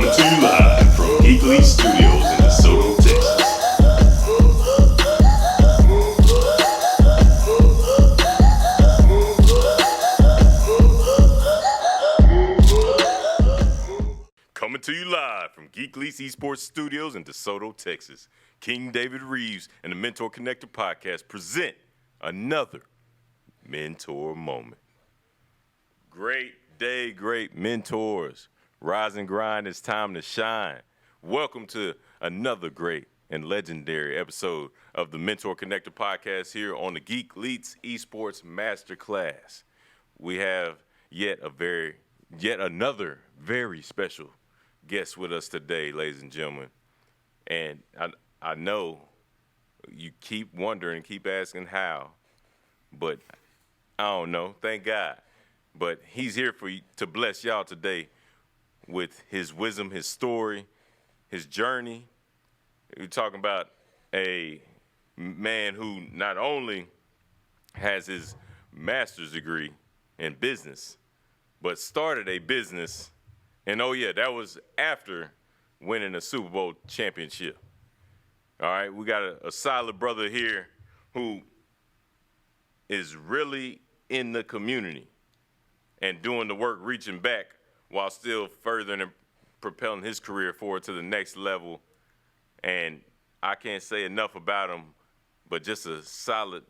Coming to you live from Geekly Studios in DeSoto, Texas. Coming to you live from Geekly Esports Studios in DeSoto, Texas. King David Reeves and the MentorConnector podcast present another mentor moment. Great day, great mentors. Rise and grind, it's time to shine. Welcome to another great and legendary episode of the MentorConnector podcast here on the Geek Leets Esports Masterclass. We have yet another very special guest with us today, ladies and gentlemen. And I know you keep wondering, keep asking how, but I don't know. Thank God. But he's here for you to bless y'all today with his wisdom, his story, his journey. We're talking about a man who not only has his master's degree in business, but started a business. And oh yeah, that was after winning a Super Bowl championship. All right, we got a solid brother here who is really in the community and doing the work, reaching back while still furthering and propelling his career forward to the next level. And I can't say enough about him, but just a solid,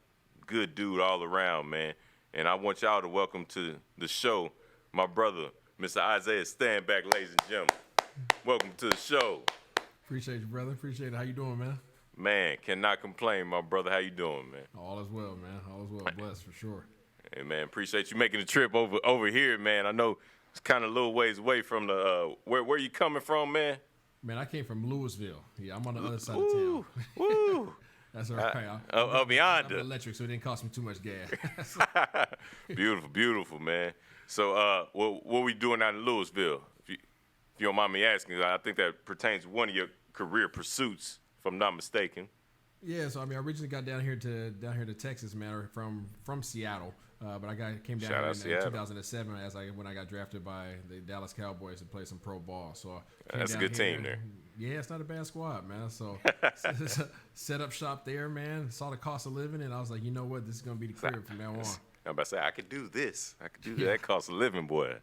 good dude all around, man. And I want y'all to welcome to the show my brother, Mr. Isaiah Stanback, ladies and gentlemen. Welcome to the show. Appreciate you, brother. Appreciate it. How you doing, man? Man, cannot complain, my brother. How you doing, man? All is well, man. All is well. Blessed for sure. Hey, man, appreciate you making the trip over here, man. I know it's kind of a little ways away from the where you coming from, man? Man, I came from Louisville. Yeah, I'm on the other side of town. Woo! That's all right. Beyond I'm electric, so it didn't cost me too much gas. Beautiful, man. So, what we doing out in Louisville? If you don't mind me asking, I think that pertains to one of your career pursuits, if I'm not mistaken. Yeah, so I originally got down here to Texas, man, from Seattle. But I came down here in 2007 when I got drafted by the Dallas Cowboys to play some pro ball. So that's a good team there. Yeah, it's not a bad squad, man. So set up shop there, man. Saw the cost of living, and I was like, you know what, this is gonna be the career from now on. I'm about to say I could do this. I could do that cost of living, boy.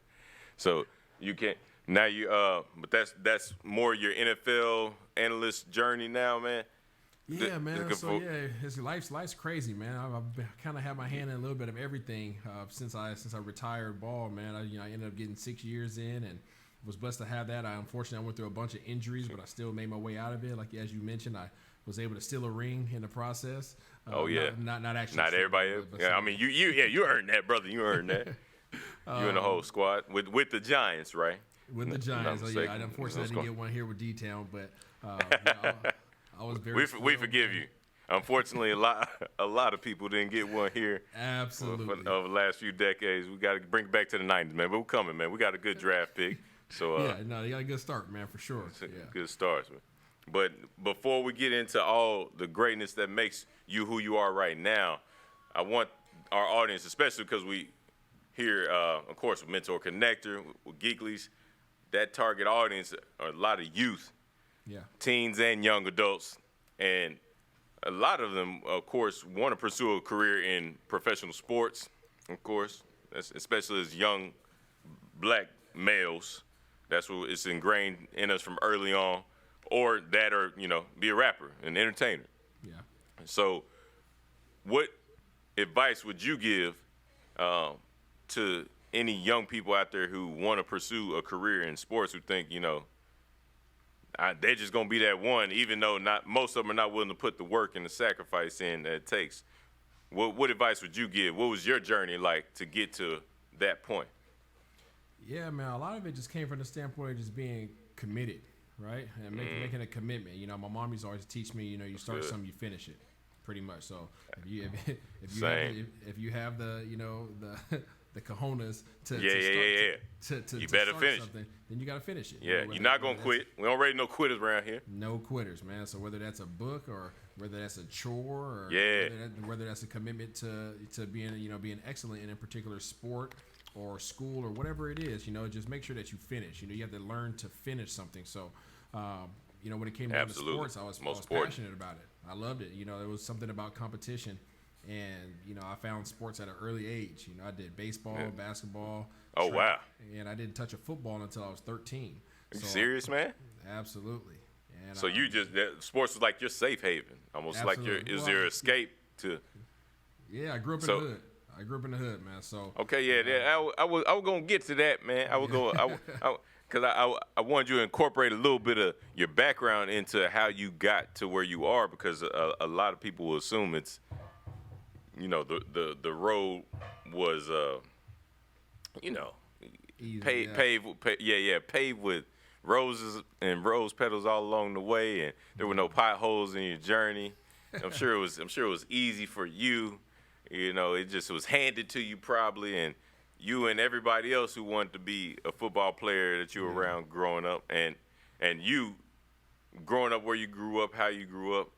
So you can't now you but that's more your NFL analyst journey now, man. Yeah, man. So his life's crazy, man. I've kind of had my hand in a little bit of everything since I retired ball, man. I ended up getting 6 years in and was blessed to have that. Unfortunately, I went through a bunch of injuries, but I still made my way out of it. Like as you mentioned, I was able to steal a ring in the process. Oh yeah, not actually. Not everybody. Yeah, I mean you earned that, brother. You earned that. You and the whole squad with the Giants, right? With the Giants. Unfortunately, I didn't get one here with D-Town, but. I was very. We forgive you. Unfortunately, a lot of people didn't get one here. Absolutely. Over the last few decades, we got to bring it back to the 90s, man. But we're coming, man. We got a good draft pick. So you got a good start, man, for sure. Good starts, man. But before we get into all the greatness that makes you who you are right now, I want our audience, especially because we here, of course, with MentorConnector, with Geeklies, that target audience are a lot of youth. Yeah. Teens and young adults, and a lot of them, of course, want to pursue a career in professional sports, of course, especially as young black males. That's what it's ingrained in us from early on, or be a rapper, an entertainer. Yeah. So what advice would you give to any young people out there who want to pursue a career in sports, who think, they're just going to be that one, even though most of them are not willing to put the work and the sacrifice in that it takes? What advice would you give? What was your journey like to get to that point? Yeah, man, a lot of it just came from the standpoint of just being committed, right? And making a commitment. My mom used to always teach me, you start something, you finish it, pretty much. So if you have the cojones to you better start finish something, then you got to finish it. Yeah, you're not going to quit. We already know quitters around here. No quitters, man. So whether that's a book or whether that's a chore or whether that's a commitment to being excellent in a particular sport or school or whatever it is, just make sure that you finish. You have to learn to finish something. So, when it came down to sports, I was passionate about it. I loved it. There was something about competition. And, I found sports at an early age. I did baseball, basketball. Oh, wow. And I didn't touch a football until I was 13. Are you serious, man? Absolutely. And, so sports was like your safe haven, almost absolutely. like your escape to. Yeah, I grew up in the hood. I grew up in the hood, man. So. Okay, yeah. I was gonna get to that, man. Because I wanted you to incorporate a little bit of your background into how you got to where you are, because a lot of people will assume it's, the road was, easy, paved with roses and rose petals all along the way, and there were no potholes in your journey. I'm sure it was easy for you. It was handed to you probably, and you and everybody else who wanted to be a football player that you were around growing up, and you growing up where you grew up, how you grew up.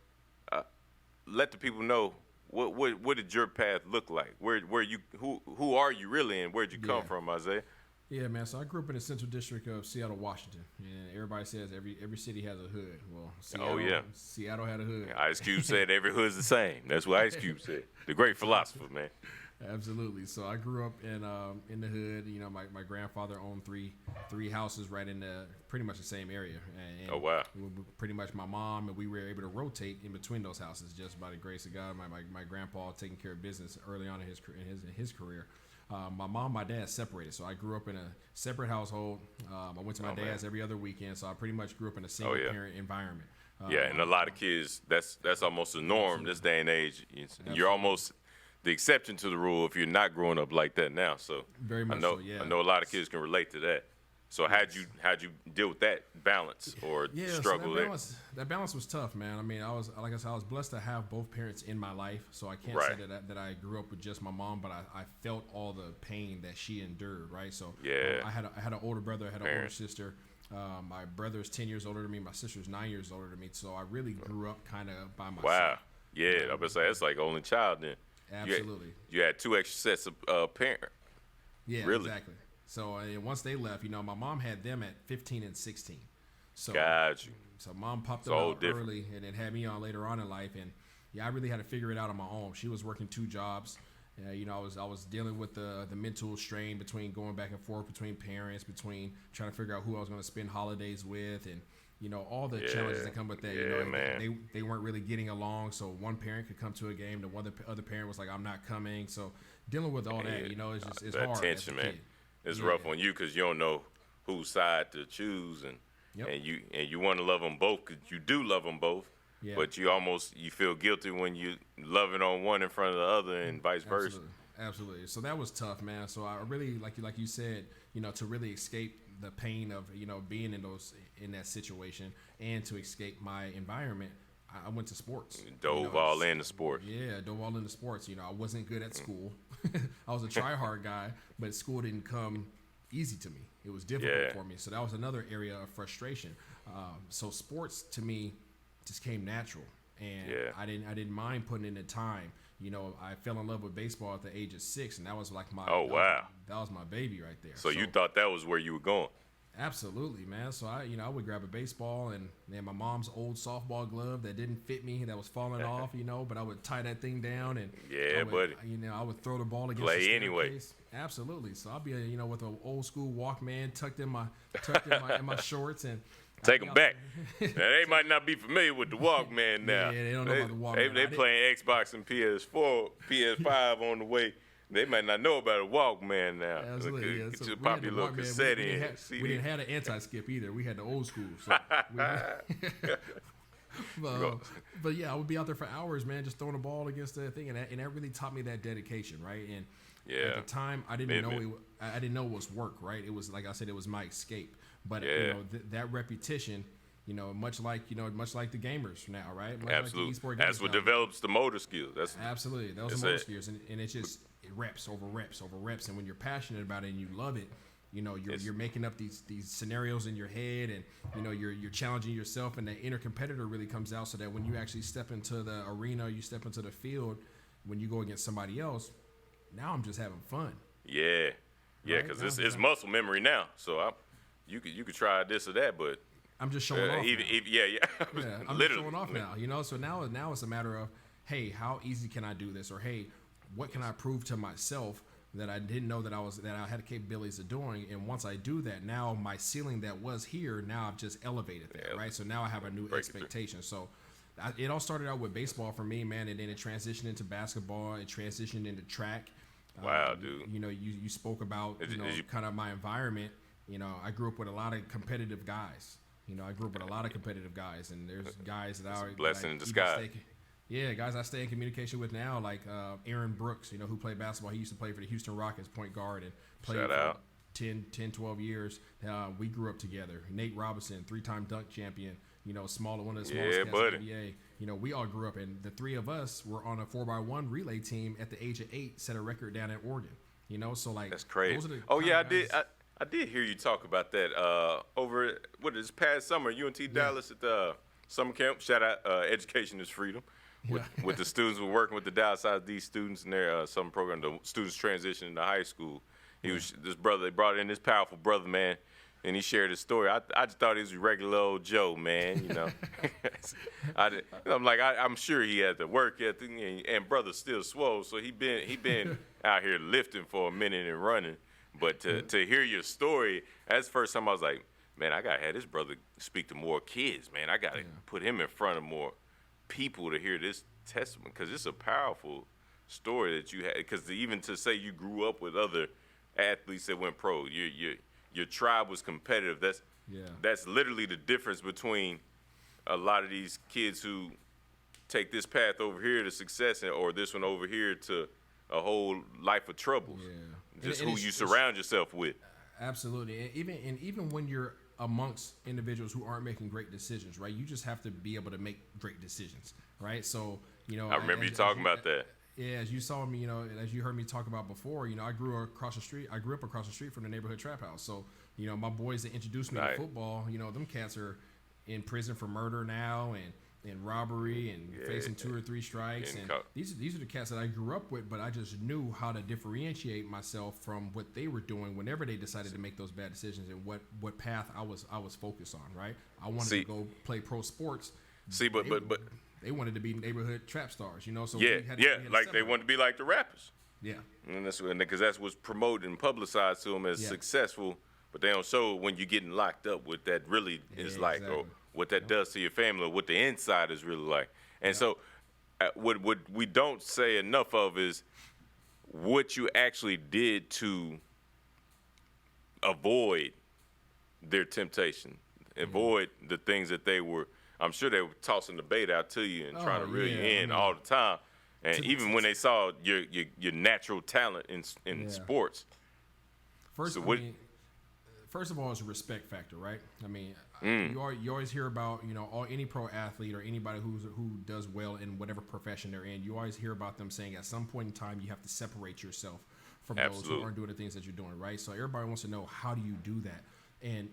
Let the people know what did your path look like? Who are you really, and where'd you come from, Isaiah? Yeah, man. So I grew up in the Central District of Seattle, Washington, and everybody says every city has a hood. Well, Seattle had a hood. Ice Cube said every hood's the same. That's what Ice Cube said. The great philosopher, man. Absolutely. So I grew up in the hood. My grandfather owned three houses right in pretty much the same area. And oh, wow. Pretty much my mom and we were able to rotate in between those houses just by the grace of God. My grandpa taking care of business early on in his career. My mom and my dad separated, so I grew up in a separate household. I went to my dad's every other weekend, so I pretty much grew up in a single parent environment. And a lot of kids, that's almost the norm this day and age. You're almost the exception to the rule if you're not growing up like that now. So very much I know a lot of kids can relate to that. So how'd you deal with that balance or struggle there? That balance was tough, man. I mean, I was blessed to have both parents in my life, so I can't say that I grew up with just my mom, but I felt all the pain that she endured, right? So I had an older brother, I had an older sister. My brother is 10 years older than me. My sister's 9 years older than me. So I really grew up kind of by myself. Wow. Yeah, I would say that's like only child then. Absolutely. You had two extra sets of parents. Yeah, really? Exactly. So once they left, my mom had them at 15 and 16. So, got you. So mom popped them out early and then had me on later on in life. And I really had to figure it out on my own. She was working 2 jobs. I was dealing with the mental strain between going back and forth between parents, between trying to figure out who I was going to spend holidays with, and all the challenges that come with that. Man. They weren't really getting along. So one parent could come to a game, the other parent was like, "I'm not coming." So dealing with all that, it's that hard. Tension, man. It's rough on you because you don't know whose side to choose, and you want to love them both because you do love them both. Yeah. But you feel guilty when you loving on one in front of the other and vice versa. Absolutely. So that was tough, man. So I really, like you said, to really escape the pain of being in that situation and to escape my environment, I went to sports. Dove all into sports. Yeah, dove all into sports. I wasn't good at school. I was a try-hard guy, but school didn't come easy to me. It was difficult for me. So that was another area of frustration. So sports to me just came natural, and I didn't mind putting in the time. I fell in love with baseball at the age of 6, and that was like my that was my baby right there. So you thought that was where you were going? Absolutely, man. So I would grab a baseball and my mom's old softball glove that didn't fit me, that was falling off, but I would tie that thing down and I would throw the ball against the staircase. Anyway. Absolutely. So I'll be with an old school Walkman tucked in my in my shorts and take them back. Now, they might not be familiar with the Walkman now. Yeah, they don't know about the Walkman. They playing Xbox and PS4, PS5 on the way. They might not know about a Walkman now. Absolutely. Get your popular little cassette in. We didn't have an anti-skip either. We had the old school. So but yeah, I would be out there for hours, man, just throwing the ball against the thing, and that really taught me that dedication, right? And at the time, I didn't know it was work, right? It was, like I said, it was my escape. But that repetition, much like the gamers now, right? Absolutely. Like that's what develops the motor skills. Absolutely. Those are motor skills, and it reps over reps over reps. And when you're passionate about it and you love it, you're making up these scenarios in your head, and you're challenging yourself, and the inner competitor really comes out, so that when you actually step into the arena, you step into the field, when you go against somebody else, now I'm just having fun. Yeah. Yeah, because it's muscle memory now. So you could try this or that, but I'm just showing off. Yeah. I'm just showing off now. So now it's a matter of, hey, how easy can I do this, or hey, what can I prove to myself that I didn't know that I had the capabilities of doing, and once I do that, now my ceiling that was here, now I've just elevated that, right? So now I have a new expectation. So it all started out with baseball for me, man, and then it transitioned into basketball. It transitioned into track. Wow, dude. You spoke about kind of my environment. I grew up with a lot of competitive guys. And there's guys that are blessing in disguise. Guys I stay in communication with now, like Aaron Brooks, who played basketball. He used to play for the Houston Rockets, point guard, and played for 10, 12 years. We grew up together. Nate Robinson, 3-time dunk champion, one of the smallest cats in the NBA. We all grew up, and the three of us were on a 4x1 relay team at the age of 8, set a record down at Oregon. So like that's crazy. I did hear you talk about that over this past summer, UNT Dallas at the summer camp. Shout out, Education is Freedom. With the students, we're working with the Dallas ISD students in their summer program. The students transitioning to high school. He was this brother. They brought in this powerful brother, man, and he shared his story. I just thought he was a regular old Joe, man. I'm like, I'm sure he had the work ethic, and brother's still swole, so he been out here lifting for a minute and running. But to hear your story, that's the first time I was like, man, I gotta have this brother speak to more kids, man. I gotta put him in front of more people to hear this testimony, because it's a powerful story that you had. Because even to say you grew up with other athletes that went pro, your tribe was competitive. That's literally the difference between a lot of these kids who take this path over here to success, or this one over here to a whole life of troubles. Just who you surround yourself with. Absolutely, and even when you're amongst individuals who aren't making great decisions, right? You just have to be able to make great decisions, right? So, I remember you talking about that. Yeah, as you saw me, as you heard me talk about before, I grew up across the street from the neighborhood trap house. So, my boys that introduced me to football, them cats are in prison for murder now and robbery and facing 2 or 3 strikes. And these are the cats that I grew up with, but I just knew how to differentiate myself from what they were doing whenever they decided to make those bad decisions, and what path I was focused on, right? I wanted to go play pro sports. But they wanted to be neighborhood trap stars, So like they wanted to be like the rappers. Yeah, and because that's what's promoted and publicized to them as successful, but they don't show when you're getting locked up what that really is like, or what that does to your family, or what the inside is really like. And so what we don't say enough of is what you actually did to avoid their temptation, avoid the things that they were, I'm sure they were tossing the bait out to you and trying to reel you in all the time. And even when they saw your natural talent in sports. First of all, it's a respect factor, right? I mean, you always hear about any pro athlete or anybody who does well in whatever profession they're in. You always hear about them saying at some point in time you have to separate yourself from those who aren't doing the things that you're doing, right? So everybody wants to know, how do you do that? And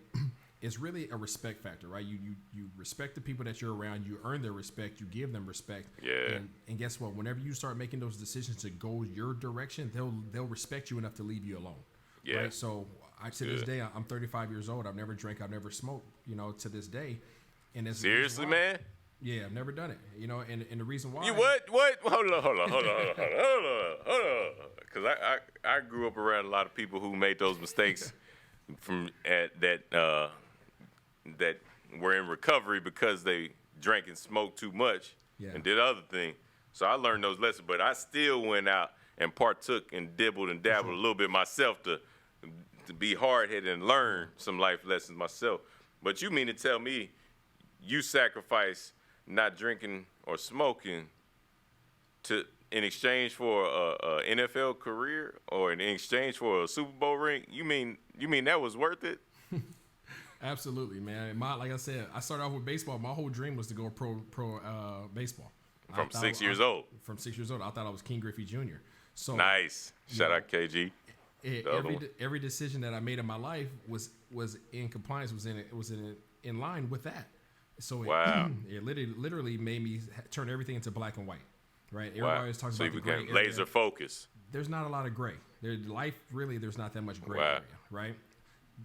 it's really a respect factor, right? You respect the people that you're around. You earn their respect. You give them respect. Yeah. And guess what? Whenever you start making those decisions to go your direction, they'll respect you enough to leave you alone. Yeah. Right? So to this day, I'm 35 years old. I've never drank. I've never smoked. To this day. And seriously, man. Yeah, I've never done it. And the reason why. You what? Hold on. Because I grew up around a lot of people who made those mistakes that were in recovery because they drank and smoked too much and did other things. So I learned those lessons, but I still went out and partook and dibbled and dabbled a little bit myself to be hard-headed and learn some life lessons myself. But you mean to tell me you sacrifice not drinking or smoking in exchange for a NFL career or in exchange for a Super Bowl ring? You mean that was worth it? Absolutely, man. Like I said, I started off with baseball. My whole dream was to go pro baseball. From 6 years old. From 6 years old, I thought I was King Griffey Jr. So nice. Shout out KG. Every decision that I made in my life was in compliance, was in line with that. So wow. it literally made me turn everything into black and white. right? Everybody always talks so about the you gray became area. laser focus. There's not a lot of gray. There's not that much gray Wow. area, right?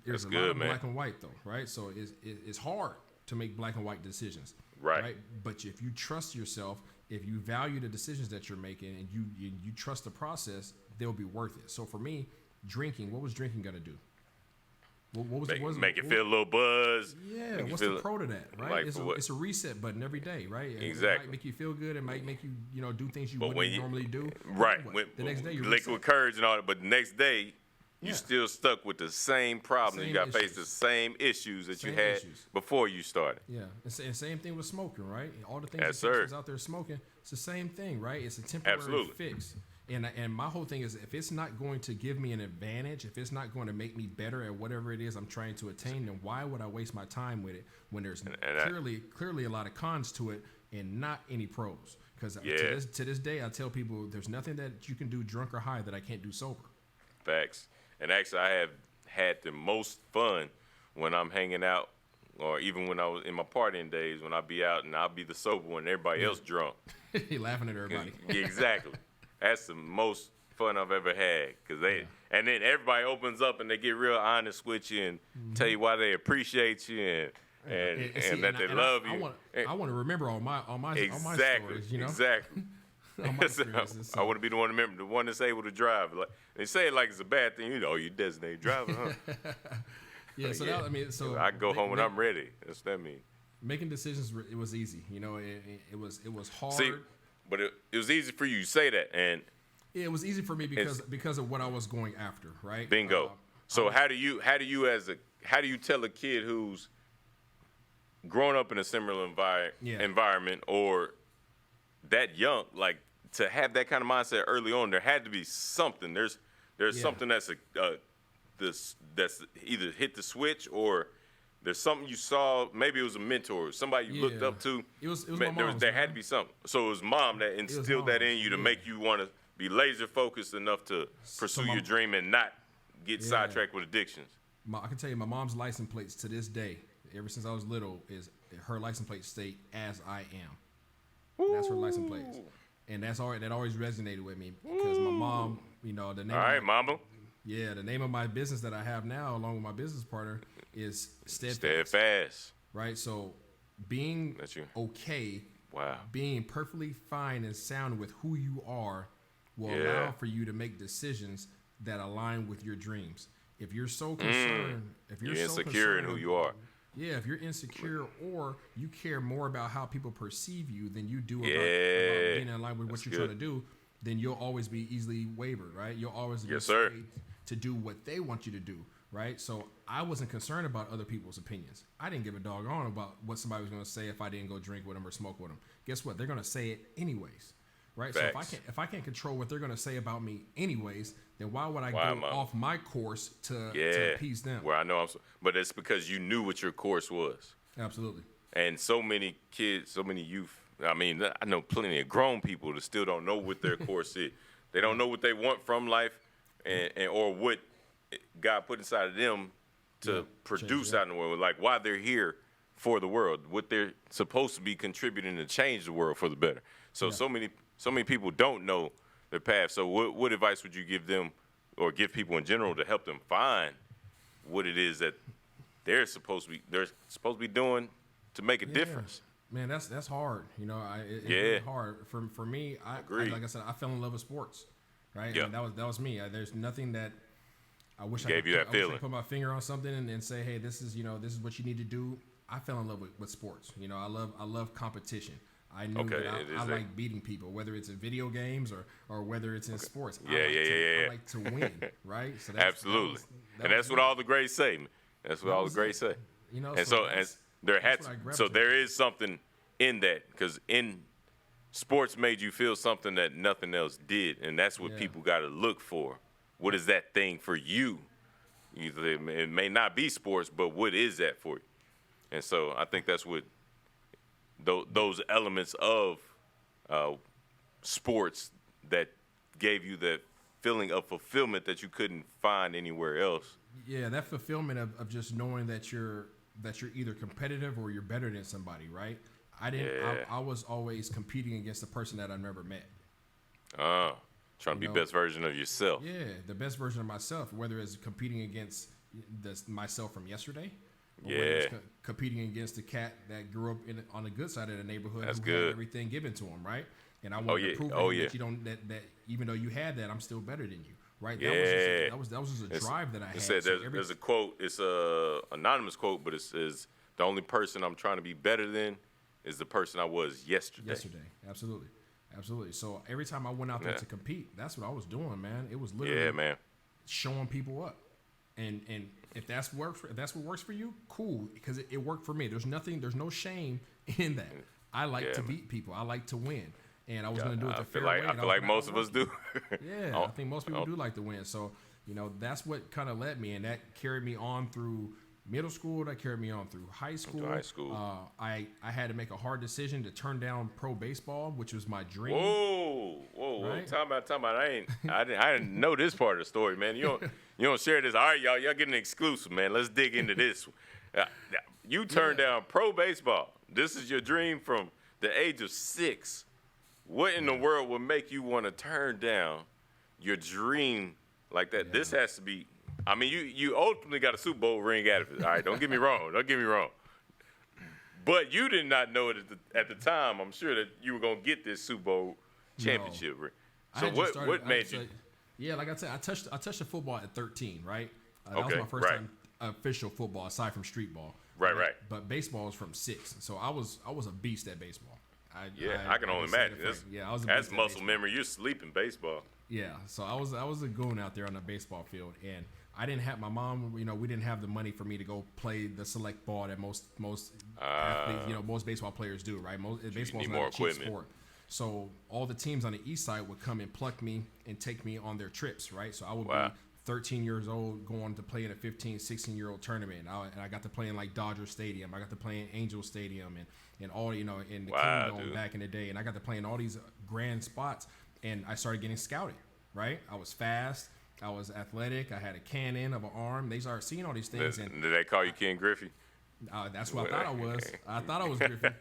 There's That's a lot good, of man. black and white, though, right? So it's hard to make black and white decisions, Right. But if you trust yourself, if you value the decisions that you're making, and you trust the process, they'll be worth it. So for me, drinking, what was drinking gonna do? What was Make it feel a little buzz. Yeah, what's the pro to that, right? Like It's a reset button every day, right? Exactly. It might make you feel good. It might make you, do things you wouldn't normally do. Right. The next day, you're liquid reset. courage and all that, but the next day, you Yeah. still stuck with the same problem. You got to face the same issues that you had before you started. Yeah, and same thing with smoking, right? All the things Yes, that sir. is out there smoking, it's the same thing, right? It's a temporary Absolutely. fix. And my whole thing is, if it's not going to give me an advantage, if it's not going to make me better at whatever it is I'm trying to attain, then why would I waste my time with it when there's clearly a lot of cons to it and not any pros? Because to this day, I tell people there's nothing that you can do drunk or high that I can't do sober. Facts. And actually, I have had the most fun when I'm hanging out, or even when I was in my partying days, when I be out and I'll be the sober one and everybody else drunk. You're laughing at everybody. Yeah, exactly. That's the most fun I've ever had, and then everybody opens up and they get real honest with you and tell you why they appreciate you and that they love you. I want to remember all my Exactly. stories, Exactly. all my experiences. I want to be the one to remember, the one that's able to drive. Like, they say it like it's a bad thing. You designated driver, huh? Yeah. So So I go home when I'm ready. That's what that means. Making decisions, it was easy. It was hard. See, but it was easy for you. You say that, and yeah, it was easy for me because of what I was going after, right? Bingo. So how do you tell a kid who's grown up in a similar environment or that young, like, to have that kind of mindset early on? There had to be something. There's something that's that's either hit the switch, or there's something you saw. Maybe it was a mentor, somebody you looked up to. It was my mom. There had to be something. So it was mom that instilled that in you to make you want to be laser focused enough to pursue your dream and not get sidetracked with addictions. I can tell you, my mom's license plates to this day, ever since I was little, is her license plates state "as I am." That's her license plates, and that always resonated with me because my mom, the name. All right, mama. Yeah, the name of my business that I have now, along with my business partner, is Steadfast. Steadfast. Right, so being okay, being perfectly fine and sound with who you are will allow for you to make decisions that align with your dreams. If you're so concerned, if you're insecure in who you are. Yeah, if you're insecure or you care more about how people perceive you than you do about being in line with what you're trying to do, then you'll always be easily wavered, right? You'll always be afraid to do what they want you to do, right? So I wasn't concerned about other people's opinions. I didn't give a doggone about what somebody was going to say if I didn't go drink with them or smoke with them. Guess what? They're going to say it anyways, right? Facts. So if I can't control what they're going to say about me anyways, then why would I go off my course to appease them? Well, I know but it's because you knew what your course was. Absolutely. And so many kids, so many youth. I mean, I know plenty of grown people that still don't know what their course is. They don't know what they want from life, and or what God put inside of them to produce out in the world. Like why they're here for the world, what they're supposed to be contributing to change the world for the better. So many people don't know their path. So what advice would you give them, or give people in general, to help them find what it is that they're supposed to be doing to make a difference? Man, that's hard. It's really hard. For me, I like I said, I fell in love with sports, right? Yeah. And that was me. There's nothing that I wish I could put my finger on something and say, hey, this is what you need to do. I fell in love with sports. I love competition. I knew that I like beating people, whether it's in video games or whether it's in sports. I like to win, right? So absolutely. That's what all the greats say. That's what all the greats say. There is something in that, because in sports made you feel something that nothing else did, and that's what people got to look for. What is that thing for you? It may not be sports, but what is that for you? And so I think that's what those elements of sports that gave you that feeling of fulfillment that you couldn't find anywhere else. Yeah, that fulfillment of just knowing that you're either competitive or you're better than somebody, right? I didn't. I was always competing against the person that I never met. Trying to be best version of yourself. Yeah, the best version of myself, whether it's competing against myself from yesterday, or whether it's competing against the cat that grew up on the good side of the neighborhood who had everything given to him, right? And I wanted to prove that you don't that even though you had that, I'm still better than you, right? That was just a drive that I had. It said there's a quote. It's a anonymous quote, but it says the only person I'm trying to be better than is the person I was yesterday. Absolutely. So every time I went out there to compete, that's what I was doing, man. It was literally showing people up, and if that's what works for you, cool, because it worked for me. There's no shame in that. I like to beat people. I like to win, and I was going to do it the fair way. I feel like most of us do. I think most people do like to win. So that's what kind of led me, and that carried me on through middle school. That carried me on through high school. I had to make a hard decision to turn down pro baseball, which was my dream. Whoa! Right? Time out. I didn't know this part of the story, man. You don't share this. All right, y'all getting an exclusive, man. Let's dig into this. You turned down pro baseball. This is your dream from the age of 6. What in the world would make you want to turn down your dream like that? This has to be. I mean, you ultimately got a Super Bowl ring out of it. All right, don't get me wrong. But you did not know it at the time. I'm sure that you were going to get this Super Bowl championship ring. So what made you? Yeah, like I said, I touched the football at 13, right? That was my first time official football, aside from street ball. Right. But baseball was from 6, so I was a beast at baseball. I can only imagine. I was a beast that's at muscle baseball. memory. You're sleeping baseball. Yeah, so I was a goon out there on the baseball field, and I didn't have my mom. We didn't have the money for me to go play the select ball that most athletes, most baseball players do, right? Baseball is not a cheap sport. So all the teams on the east side would come and pluck me and take me on their trips, right? So I would be 13 years old going to play in a 15, 16-year-old tournament. And I got to play in like Dodger Stadium. I got to play in Angel Stadium and all, in the Kingdome back in the day. And I got to play in all these grand spots. And I started getting scouted, right? I was fast. I was athletic. I had a cannon of an arm. They started seeing all these things. Did they call you Ken Griffey? That's what I thought I was. I thought I was Griffin.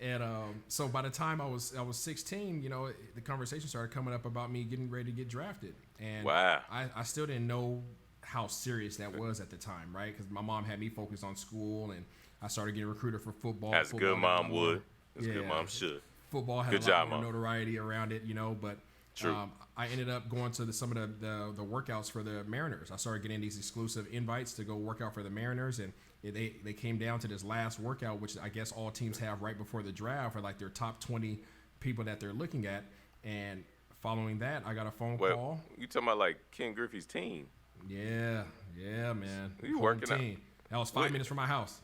And so by the time I was 16, the conversation started coming up about me getting ready to get drafted. And I still didn't know how serious that was at the time, right? Because my mom had me focused on school, and I started getting recruited for football. As a good mom would. As a good mom should. Football had a lot more notoriety around it, but I ended up going to some of the workouts for the Mariners. I started getting these exclusive invites to go work out for the Mariners, and they came down to this last workout, which I guess all teams have right before the draft, for like their top 20 people that they're looking at. And following that, I got a phone call. You talking about like Ken Griffey's team? Yeah, man. You working out? That was 5 minutes from my house.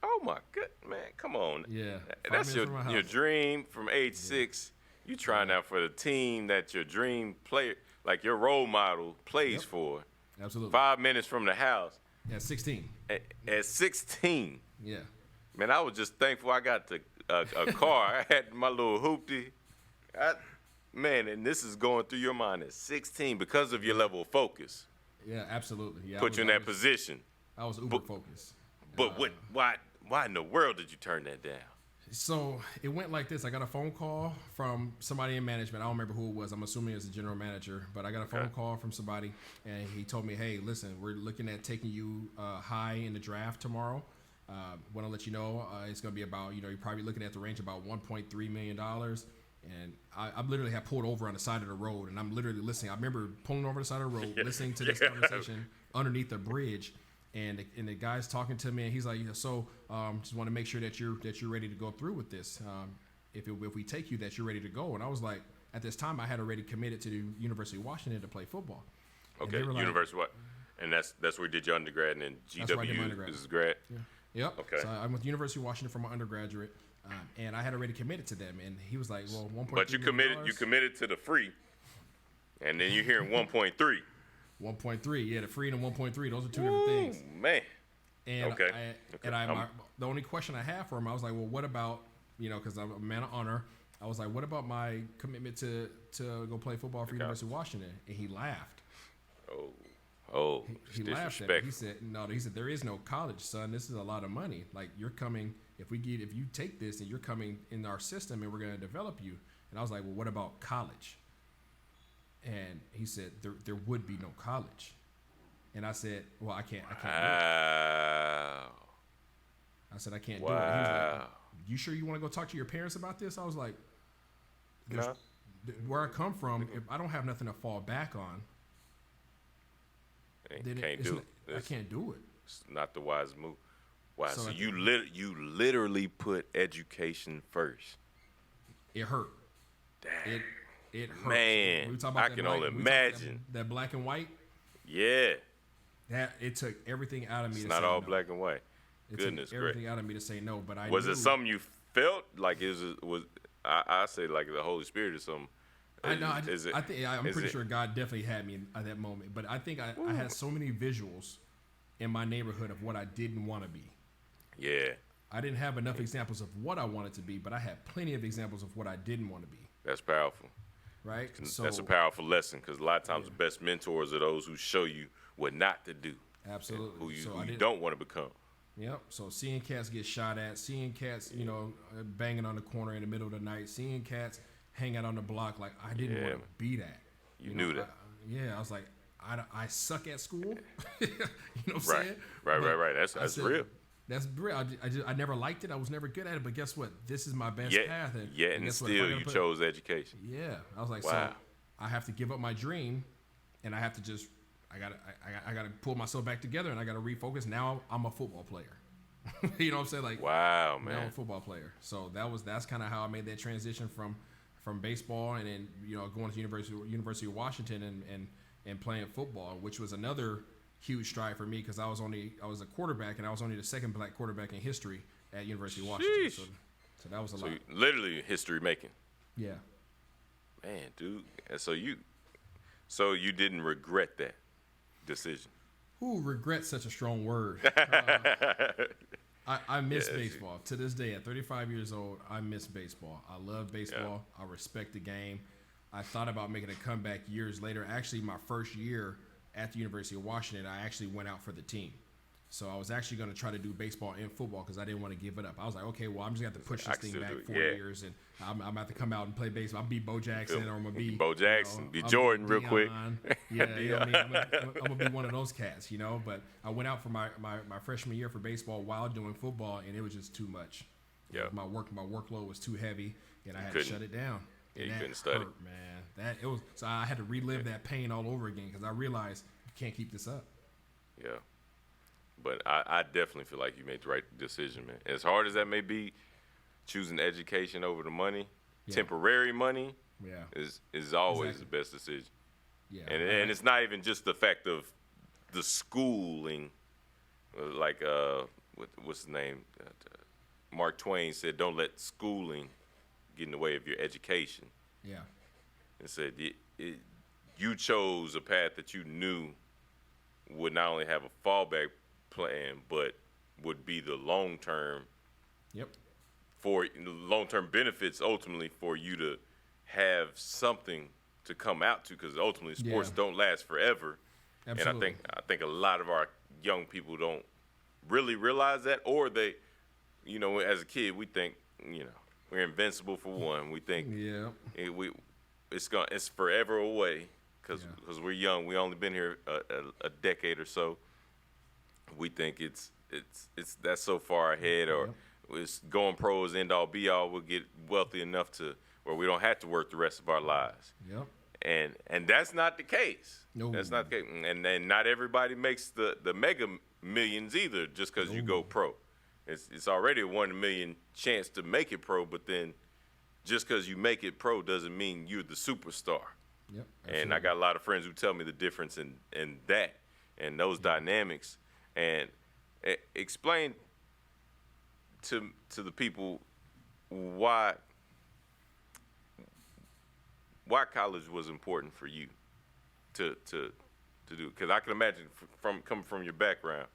Oh my good man, come on. Yeah, that's your dream from age 6. You trying out for the team that your dream player, like your role model, plays for. Absolutely. 5 minutes from the house. At 16. At 16. Yeah. Man, I was just thankful I got a car. I had my little hoopty. And this is going through your mind at 16 because of your level of focus. Yeah, absolutely. Yeah, Put you in that position. I was uber focused. But why in the world did you turn that down? So it went like this. I got a phone call from somebody in management. I don't remember who it was. I'm assuming it was a general manager. But I got a phone call from somebody, and he told me, hey, listen, we're looking at taking you high in the draft tomorrow. Want to let you know it's going to be about, you're probably looking at the range about $1.3 million. And I literally have pulled over on the side of the road, and I'm literally listening. I remember pulling over the side of the road, listening to this conversation underneath the bridge. And the guy's talking to me, and he's like, just want to make sure that you're ready to go through with this. If we take you, that you're ready to go. And I was like, at this time, I had already committed to the University of Washington to play football. Okay, University what? And that's where you did your undergrad, and then GW is grad. Yeah. Yep. Okay. So I went to University of Washington for my undergraduate, and I had already committed to them. And he was like, well, 1.3 But you committed to the free, and then you're hearing 1.3. 1.3, yeah, the free and 1.3, those are two different things. Man. And the only question I have for him, I was like, well, what about, because I'm a man of honor, I was like, what about my commitment to go play football for University of Washington? And he laughed. Oh, Oh, He laughed at it. He said, "No." He said, "There is no college, son. This is a lot of money. Like you're coming. If you take this and you're coming in our system, and we're going to develop you." And I was like, "Well, what about college?" And he said, "There would be no college." And I said, "Well, I can't. Do it." I said, "I can't do it." And he was like, "You sure you want to go talk to your parents about this?" I was like, No. "Where I come from, if I don't have nothing to fall back on, then I can't do it." It's not the wise move. Wow. So you literally put education first. It hurt. Damn. It hurt. Man, I can only imagine. That black and white. Yeah. That it took everything out of me. It's not all black and white. Goodness gracious. Everything out of me to say no, but I was knew. it something you felt like I say like the Holy Spirit or something? I know. I'm pretty sure God definitely had me at that moment, but I think I had so many visuals in my neighborhood of what I didn't want to be. Yeah. I didn't have enough examples of what I wanted to be, but I had plenty of examples of what I didn't want to be. That's powerful. Right? So, that's a powerful lesson because a lot of times the best mentors are those who show you what not to do. Absolutely. Who you don't want to become. Yep. So seeing cats get shot at, seeing cats, banging on the corner in the middle of the night, seeing cats hang out on the block, like I didn't want to be that. You knew that. I was like, I suck at school. You know what I'm saying? Right. That's real. That's real. I never liked it. I was never good at it. But guess what? This is my best path. And still you chose education. Yeah. I was like, so I have to give up my dream, and I have to just I gotta pull myself back together, and I gotta refocus. Now I'm a football player. You know what I'm saying? Like, wow, man. Now I'm a football player. So that's kind of how I made that transition from baseball and then going to University of Washington and playing football, which was another huge stride for me because I was a quarterback, and I was only the second black quarterback in history at University of Washington. So that was a lot. Literally history making. Yeah. Man, dude. And so you didn't regret that decision. Ooh, regret's such a strong word. I miss baseball. To this day, at 35 years old, I miss baseball. I love baseball. Yeah. I respect the game. I thought about making a comeback years later. Actually, my first year at the University of Washington, I actually went out for the team. So I was actually going to try to do baseball and football because I didn't want to give it up. I was like, okay, well, I'm just going to have to push this thing back 4 years, and I'm going to have to come out and play baseball. I'll be Bo Jackson, or I'm going to be Bo Jackson, be Jordan real quick. Yeah, I'm going to be one of those cats, But I went out for my freshman year for baseball while doing football, and it was just too much. Yeah, my workload was too heavy, and I had to shut it down. Yeah, and you couldn't study, man. So I had to relive that pain all over again because I realized you can't keep this up. Yeah. But I definitely feel like you made the right decision, man. As hard as that may be, choosing education over the money, temporary money, is always the best decision. Yeah, and it's not even just the fact of the schooling. Like what's his name? Mark Twain said, "Don't let schooling get in the way of your education." Yeah, and said you chose a path that you knew would not only have a fallback plan, but would be the long-term long-term benefits ultimately for you to have something to come out to, because ultimately sports don't last forever. Absolutely. And I think a lot of our young people don't really realize that, or they, as a kid we think, we're invincible for one. We think it's forever away because we're young. We only been here a decade or so. We think it's that's so far ahead, or it's going pro is end all be all. We'll get wealthy enough to where we don't have to work the rest of our lives. Yep. And that's not the case. No. That's not the case. And not everybody makes the mega millions either just because you go pro. It's already a 1 in a million chance to make it pro, but then just because you make it pro doesn't mean you're the superstar. Yep. And I got a lot of friends who tell me the difference in that and those dynamics. And explain to the people why college was important for you to do. Because I can imagine coming from your background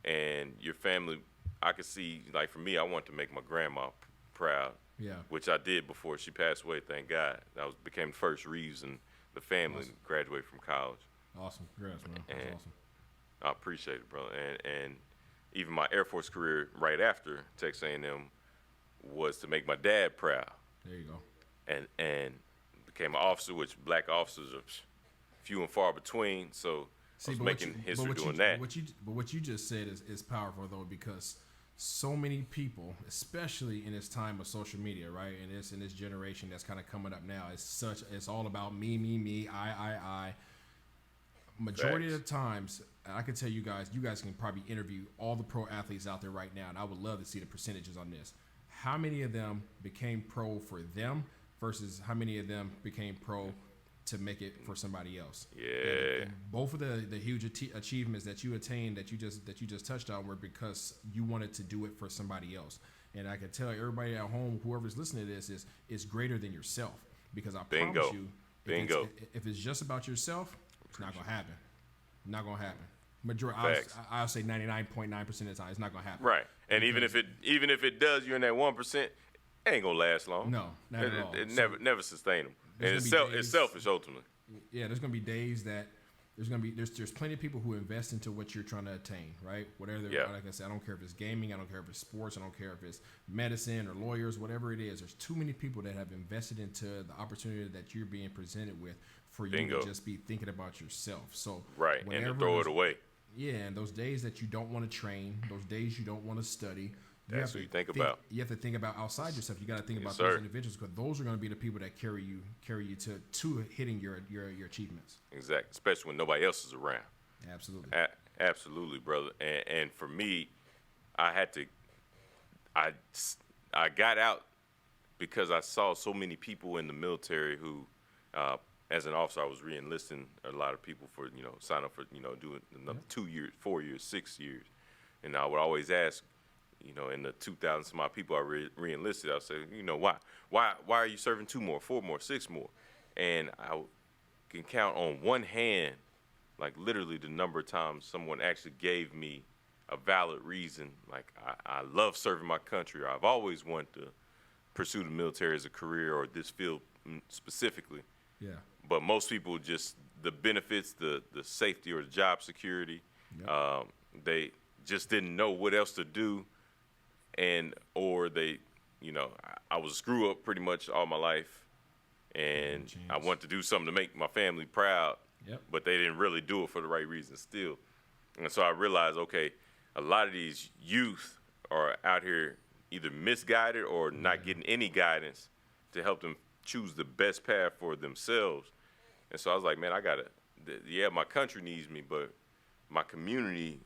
and your family, I could see, like for me, I wanted to make my grandma proud. Yeah. Which I did before she passed away, thank God. I became the first Reeves in the family to graduate from college. Awesome. Congrats, man. That's And awesome. I appreciate it, brother. And even my Air Force career right after Texas A&M was to make my dad proud. There you go. And became an officer, which black officers are few and far between. So I was making history doing that. What you just said is powerful though, because so many people, especially in this time of social media, right? And in this generation that's kind of coming up now, it's all about me, I. Majority of the times, and I can tell you guys can probably interview all the pro athletes out there right now, and I would love to see the percentages on this. How many of them became pro for them versus how many of them became pro to make it for somebody else? Yeah. And both of the huge achievements that you attained that you just touched on were because you wanted to do it for somebody else. And I can tell everybody at home, whoever's listening to this, is greater than yourself. Because I promise you, if it's just about yourself, it's not gonna happen. Not gonna happen. I'll say 99.9% of the time, it's not gonna happen. Right. And even if it does, you're in that 1%, it ain't gonna last long. No, not at all. It never sustainable. And it's selfish ultimately. Yeah, there's gonna be days that there's plenty of people who invest into what you're trying to attain, right? Whatever, like I said, I don't care if it's gaming, I don't care if it's sports, I don't care if it's medicine or lawyers, whatever it is. There's too many people that have invested into the opportunity that you're being presented with for you to just be thinking about yourself. So right, and to throw it away. Yeah, and those days that you don't want to train, those days you don't want to study. That's what you think about. You have to think about outside yourself. You got to think about those individuals, because those are going to be the people that carry you to hitting your achievements. Exactly, especially when nobody else is around. Absolutely. Absolutely, brother. And for me, I got out because I saw so many people in the military who, as an officer, I was re-enlisting a lot of people for, sign up for, doing another 2 years, 4 years, 6 years. And I would always ask, in the 2,000 some odd people I re-enlisted, I would say, why are you serving 2 more, 4 more, 6 more? And I can count on one hand, like literally the number of times someone actually gave me a valid reason. Like, I love serving my country, or I've always wanted to pursue the military as a career, or this field specifically. Yeah. But most people just, the benefits, the safety or the job security, they just didn't know what else to do. Or they, I was a screw up pretty much all my life, and I wanted to do something to make my family proud, but they didn't really do it for the right reasons still. And so I realized, okay, a lot of these youth are out here either misguided or not getting any guidance to help them choose the best path for themselves. And so I was like, man, my country needs me, but my community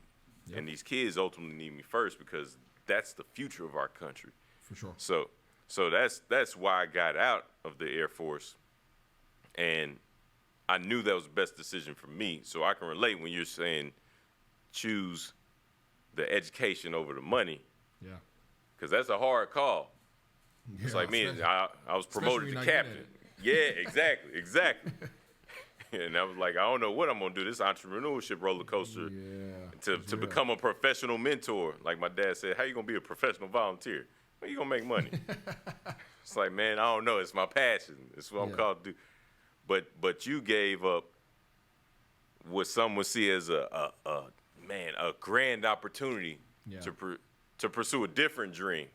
and these kids ultimately need me first, because that's the future of our country. For sure. So that's why I got out of the Air Force, and I knew that was the best decision for me. So I can relate when you're saying choose the education over the money. Yeah. Because that's a hard call. Yeah, it's like me, I was promoted to captain. Yeah, exactly. And I was like, I don't know what I'm going to do. This entrepreneurship roller coaster to become a professional mentor. Like my dad said, how you going to be a professional volunteer? Well, you going to make money. It's like, man, I don't know. It's my passion. It's what I'm called to do. But you gave up what some would see as a grand opportunity to pursue a different dream,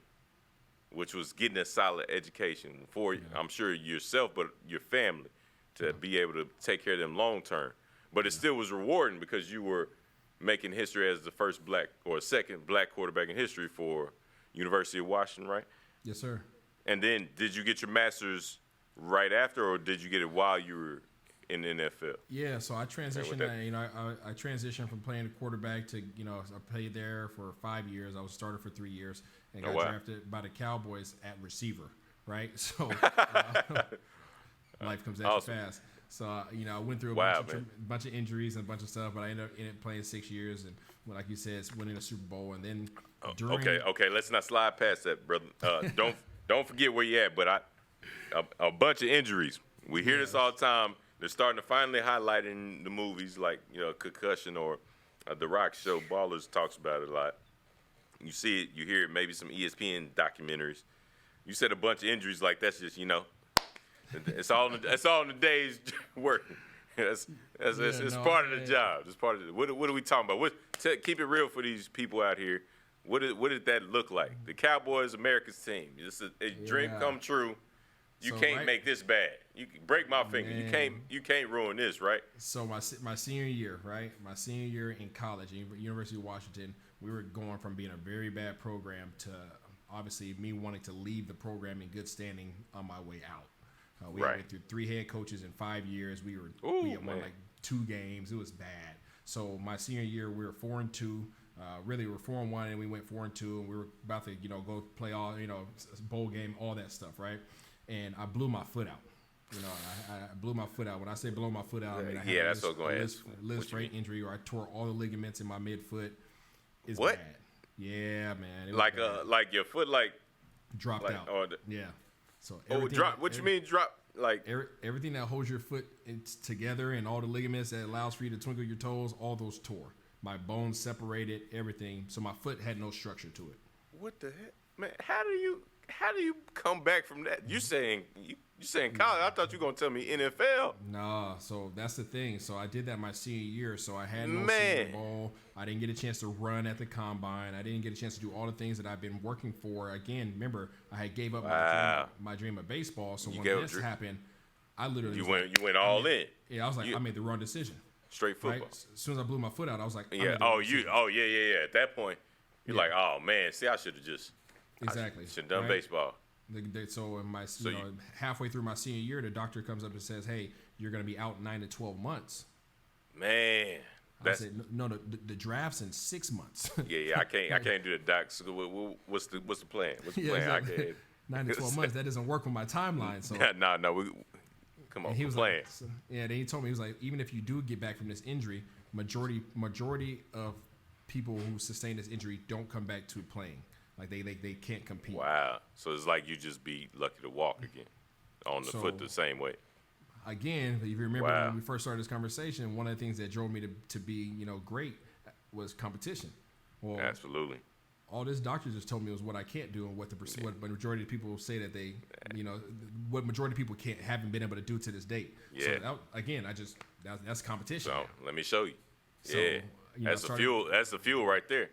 which was getting a solid education for, I'm sure, yourself, but your family, to be able to take care of them long term. But it still was rewarding because you were making history as the first black or second black quarterback in history for University of Washington, right? Yes, sir. And then did you get your master's right after, or did you get it while you were in the NFL? Yeah, so I transitioned. I transitioned from playing quarterback to, I played there for 5 years. I was a starter for 3 years and got drafted by the Cowboys at receiver, right? So life comes at you fast. So, I went through a bunch of injuries and a bunch of stuff, but I ended up playing 6 years and, like you said, winning a Super Bowl. And then Okay, let's not slide past that, brother. Don't forget where you're at, but a bunch of injuries. We hear this all the time. They're starting to finally highlight in the movies like, concussion, or The Rock show, Ballers talks about it a lot. You see it, you hear it, maybe some ESPN documentaries. You said a bunch of injuries, like that's just, it's all in the day's work. It's part of the job. It's part of the, what are we talking about? Keep it real for these people out here. What did that look like? The Cowboys, America's team. It's a dream come true. You can't make this bad. You can break my finger. You can't ruin this, right? So my senior year, right? My senior year in college, University of Washington, we were going from being a very bad program to obviously me wanting to leave the program in good standing on my way out. We went through 3 head coaches in 5 years. We had won like 2 games. It was bad. So my senior year, we were 4-2. Really, we were 4-1, and we went 4-2, and we were about to, go play all, bowl game, all that stuff, right? And I blew my foot out. I blew my foot out. When I say blow my foot out, I mean I had a Liz Frank injury, where I tore all the ligaments in my midfoot. It's what? Bad. Yeah, man. It was like bad. Like your foot dropped out. Yeah. So drop. What you mean drop? Like everything that holds your foot together and all the ligaments that allows for you to twinkle your toes, all those tore. My bones separated, everything. So my foot had no structure to it. What the heck, man? How do you come back from that? You saying college? I thought you were gonna tell me NFL. Nah, so that's the thing. So I did that my senior year. So I had no senior ball. I didn't get a chance to run at the combine. I didn't get a chance to do all the things that I've been working for. Again, remember, I had gave up my dream of baseball. So when this happened, I literally you went all in. Yeah, I was like, I made the wrong decision. Straight football. Right? As soon as I blew my foot out, I was like, yeah. Yeah. At that point, you're like, oh man, see, I should have just should have done baseball. So in halfway through my senior year, the doctor comes up and says, "Hey, you're going to be out 9 to 12 months." Man, I said, "No, the draft's in 6 months." yeah, I can't do the doc. So what's the plan? What's the plan? Exactly. 9 to 12 months. That doesn't work with my timeline. So no. Come on, he was playing. Then he told me, he was like, even if you do get back from this injury, majority of people who sustain this injury don't come back to playing. Like they can't compete. Wow. So it's like you just be lucky to walk again on the foot the same way. Again, if you remember when we first started this conversation, one of the things that drove me to be great was competition. Well, absolutely. All this doctor just told me was what I can't do and what majority of people say that they, what majority of people haven't been able to do to this date. Yeah. So that's competition. So let me show you. Yeah. That's the fuel. That's the fuel right there.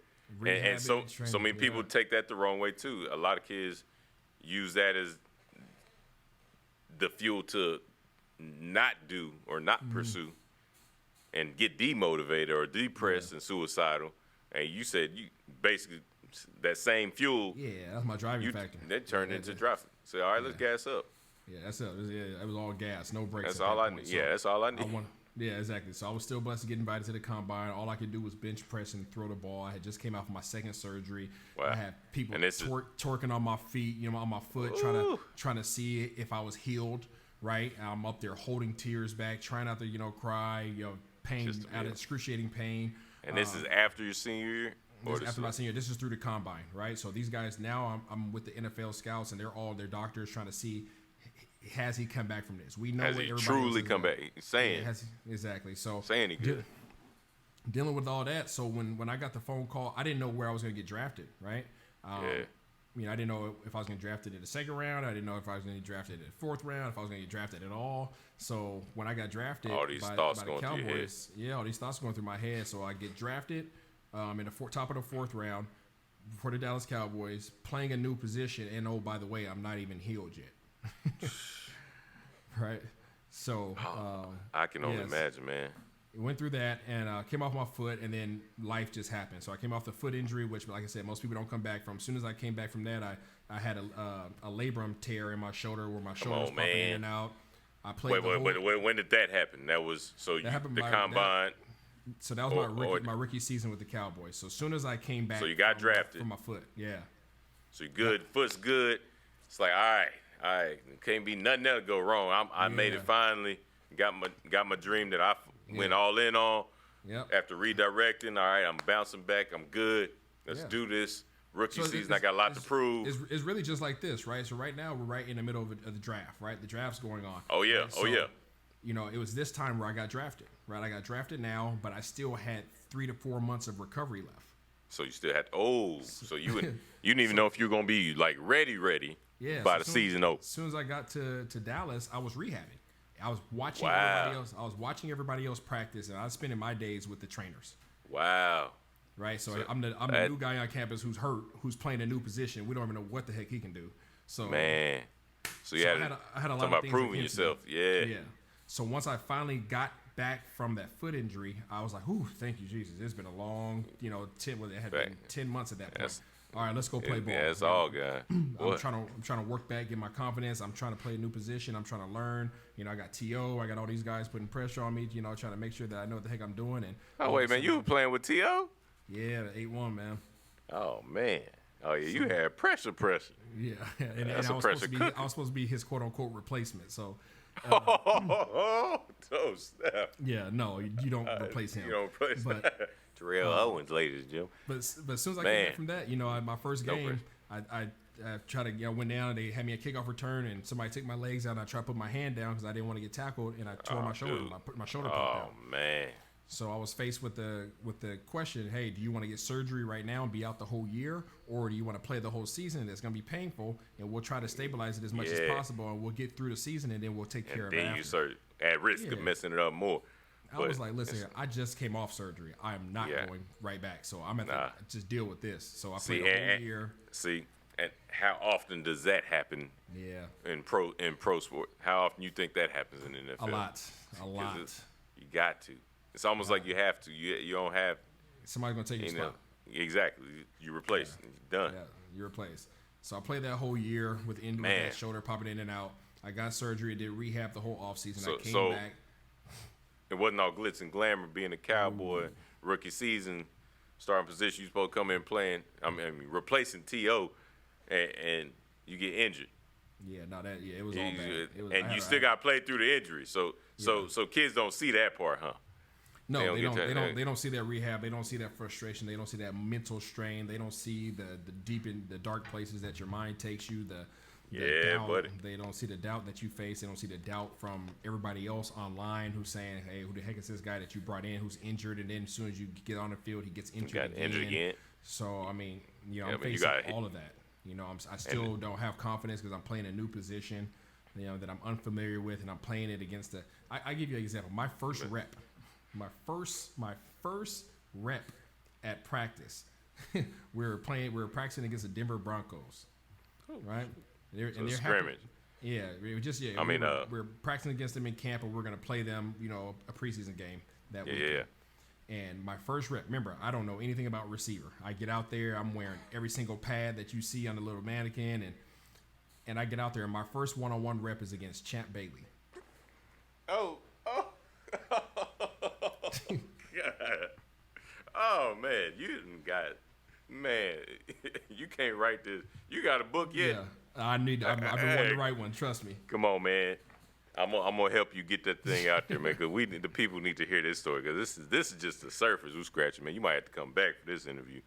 And so many people take that the wrong way too. A lot of kids use that as the fuel to not do or not pursue and get demotivated or depressed and suicidal. And you said you basically that same fuel. Yeah, that's my driving factor. That turned into driving. So all right, let's gas up. Yeah, that's it. It was all gas, no brakes. That's all I need. Yeah, that's all I need. Yeah, exactly. So I was still blessed to get invited to the combine. All I could do was bench press and throw the ball. I had just came out from my second surgery. Wow. I had people twerking on my feet, on my foot, trying to see if I was healed. Right, I'm up there holding tears back, trying not to cry, pain, excruciating pain. And this is after your senior year. After my senior year, this is through the combine, right? So these guys now, I'm with the NFL scouts, and they're all their doctors trying to see. Has he come back from this? We know has what he everybody truly come back. Saying exactly. So saying he good. Dealing with all that. So when I got the phone call, I didn't know where I was going to get drafted. Right. I didn't know if I was going to get drafted in the second round. I didn't know if I was going to get drafted in the fourth round. If I was going to get drafted at all. So when I got drafted, all these thoughts going through your head. All these thoughts going through my head. So I get drafted in the top of the fourth round for the Dallas Cowboys, playing a new position. And oh, by the way, I'm not even healed yet. Right, so I can only imagine, man. Went through that and came off my foot, and then life just happened. So I came off the foot injury, which, like I said, most people don't come back from. As soon as I came back from that, I had a labrum tear in my shoulder where my shoulder was popping in and out. I played. Wait, when did that happen? That was the combine. So that was my rookie season with the Cowboys. So as soon as I came back, so you got drafted from my foot, yeah. So you're good, foot's good. It's like all right, can't be nothing else go wrong. I made it finally. Got my dream that I went all in on. Yep. After redirecting, all right, I'm bouncing back. I'm good. Let's do this. Rookie season, I got a lot to prove. It's really just like this, right? So right now we're right in the middle of the draft, right? The draft's going on. Oh yeah, right? So, it was this time where I got drafted, right? I got drafted now, but I still had 3 to 4 months of recovery left. So you still had so you didn't even know if you were gonna be like ready. Yeah, by the season open. As soon as I got to Dallas, I was rehabbing. I was watching everybody else. I was watching everybody else practice, and I was spending my days with the trainers. Wow. Right. So I'm the new guy on campus who's hurt, who's playing a new position. We don't even know what the heck he can do. So man. So you I had a lot about of things proving yourself. Yeah. Yeah. So once I finally got back from that foot injury, I was like, "Ooh, thank you, Jesus. It's been a long, 10 months at that point. All right, let's go play ball." Yeah, that's all, guy. I'm trying to work back, get my confidence. I'm trying to play a new position. I'm trying to learn. I got T.O. I got all these guys putting pressure on me. Trying to make sure that I know what the heck I'm doing. And wait, man, you were playing with T.O.? Yeah, 8-1, man. Oh man. Oh yeah, you had pressure. Yeah, and I was supposed to be his quote unquote replacement. So. Oh snap! Yeah, no, you don't replace him. You don't replace Terrell Owens, ladies and gentlemen. But as soon as I came back from that, my first game, I tried to went down. They had me a kickoff return, and somebody took my legs out. And I tried to put my hand down because I didn't want to get tackled, and I tore my shoulder. My shoulder popped out. Oh man! So I was faced with the question: hey, do you want to get surgery right now and be out the whole year, or do you want to play the whole season? It's going to be painful, and we'll try to stabilize it as much as possible, and we'll get through the season, and then we'll take care of it. Then you start at risk of messing it up more. I was like, listen, I just came off surgery. I am not going right back, so I'm going to just deal with this. So I played a whole year. See, and how often does that happen? Yeah. In pro sport, how often you think that happens in the NFL? A lot. You got to. It's almost like you have to. You don't have. Somebody's gonna take your spot. Exactly. You replace. You're done. Yeah, you're replaced. So I played that whole year with that shoulder popping in and out. I got surgery. Did rehab the whole offseason. I came back. It wasn't all glitz and glamour being a Cowboy rookie season, starting position. You supposed to come in playing. I mean, replacing T.O. and you get injured. Yeah, no, it was all bad. And you still got to play through the injury. So kids don't see that part, huh? No, they don't see that rehab. They don't see that frustration. They don't see that mental strain. They don't see the deep in the dark places that your mind takes you. The doubt. Buddy. They don't see the doubt that you face. They don't see the doubt from everybody else online who's saying, "Hey, who the heck is this guy that you brought in who's injured?" And then as soon as you get on the field, he gets injured again. So I'm facing all of that. I still don't have confidence because I'm playing a new position, that I'm unfamiliar with, and I'm playing it against I give you an example. My first rep at practice, we were practicing against the Denver Broncos, right? They're scrimmage. Yeah, we're practicing against them in camp, and we're gonna play them, a preseason game that week. Yeah. And my first rep, remember, I don't know anything about receiver. I get out there, I'm wearing every single pad that you see on the little mannequin, and I get out there, and my first one-on-one rep is against Champ Bailey. Oh. Oh man, you didn't got it. Man, you can't write this. You got a book yet? Yeah, I've been wanting to write one. Trust me. Come on, man. I'm gonna help you get that thing out there, man. Because the people need to hear this story. Because this is just the surface. Who's scratching, man? You might have to come back for this interview.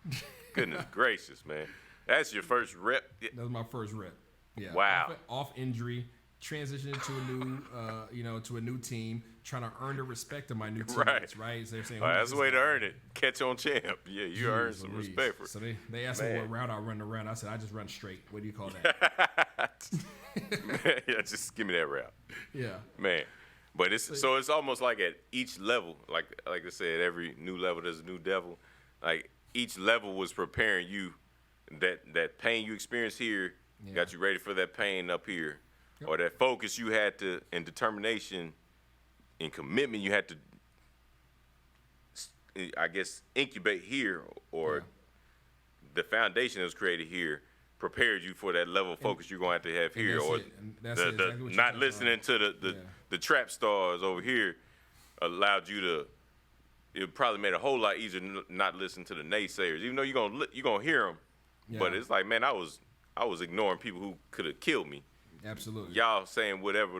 Goodness gracious, man. That's your first rep. That was my first rep. Yeah. Wow. Off injury, transitioning to a new team, trying to earn the respect of my new teammates. Right. So they're saying, that's the way to earn it. Catch on champ. Yeah, you earn some respect for it. So they asked me what route I run around. I said I just run straight. What do you call that? Yeah, just give me that route. Yeah, man. But it's almost like at each level, like I said, every new level there's a new devil. Like each level was preparing you. That pain you experienced here got you ready for that pain up here, or that focus you had to, and determination, and commitment you had to, I guess, incubate here, or the foundation that was created here prepared you for that level of focus you're going to have here, or not listening to the trap stars over here allowed you to. It probably made it a whole lot easier not listen to the naysayers, even though you're gonna hear them. Yeah. But it's like, man, I was ignoring people who could have killed me. Absolutely. Y'all saying whatever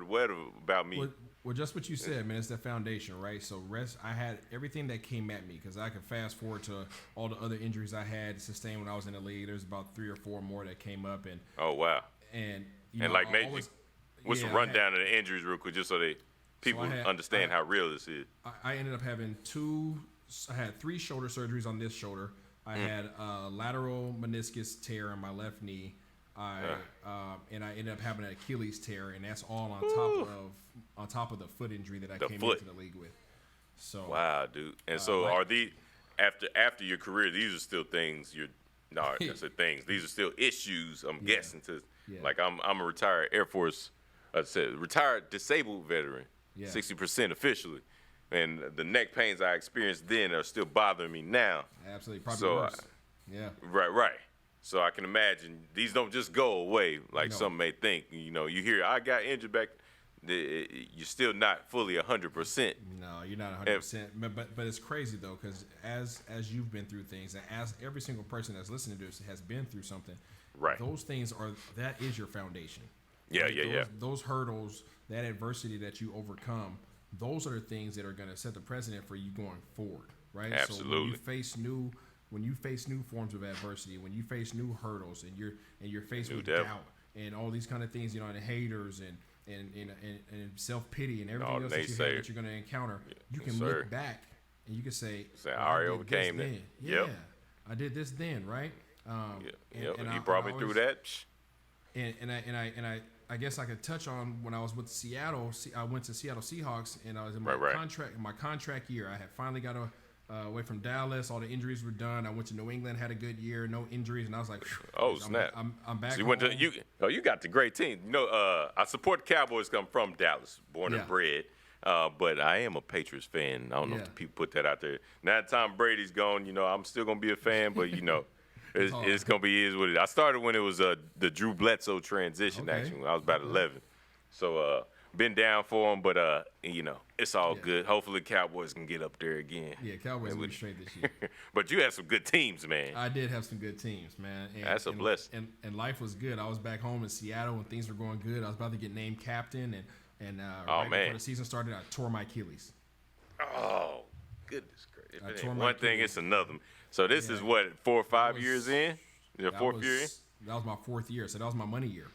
about me. Well, just what you said, man. It's the foundation, right? So I had everything that came at me, because I could fast forward to all the other injuries I had sustained when I was in the league. There's about 3 or 4 more that came up, and oh wow. And what's the rundown of the injuries real quick, just so people understand how real this is. I ended up having I had 3 shoulder surgeries on this shoulder. I had a lateral meniscus tear in my left knee. And I ended up having an Achilles tear, and that's all on top of the foot injury that I came into the league with. So wow, dude. And so are these after your career? These are still things you're. No, I said things. These are still issues. I'm guessing like I'm a retired Air Force. I said retired disabled veteran. 60% officially, and the neck pains I experienced then are still bothering me now. Absolutely, probably worse. Right. So I can imagine these don't just go away like some may think. You know, you hear I got injured back. You're still not fully 100%. No, you're not 100%. But it's crazy though, because as you've been through things, and as every single person that's listening to this has been through something, right? Those things that is your foundation. Yeah, right? Those hurdles, that adversity that you overcome, those are the things that are going to set the precedent for you going forward, right? Absolutely. So when you face new forms of adversity, when you face new hurdles, and you're faced with doubt and all these kind of things, and haters and self-pity and everything else that you're going to encounter, you can look back and you can say I already overcame that. Yeah, I did this then, right? And he brought me through that. And I guess I could touch on when I was with Seattle. I went to Seattle Seahawks, and I was in my contract year. I had finally got away from Dallas. All the injuries were done. I went to New England, had a good year, no injuries, and I was like, "Oh snap! I'm back." So you went to you got the great team. I support the Cowboys. I'm from Dallas, born and bred. But I am a Patriots fan. I don't know if people put that out there. Now that Tom Brady's gone, I'm still gonna be a fan, but it's gonna be is what it is. I started when it was the Drew Bledsoe transition. Actually, when I was about 11. So been down for him, but it's all good. Hopefully, the Cowboys can get up there again. Yeah, Cowboys will be straight this year. But you had some good teams, man. I did have some good teams, man. That's a blessing. And life was good. I was back home in Seattle and things were going good. I was about to get named captain, and before the season started, I tore my Achilles. Oh, goodness gracious! If it ain't one thing, it's another. So this is what 4 or 5 years in. Your fourth year in. That was my 4th year. So that was my money year.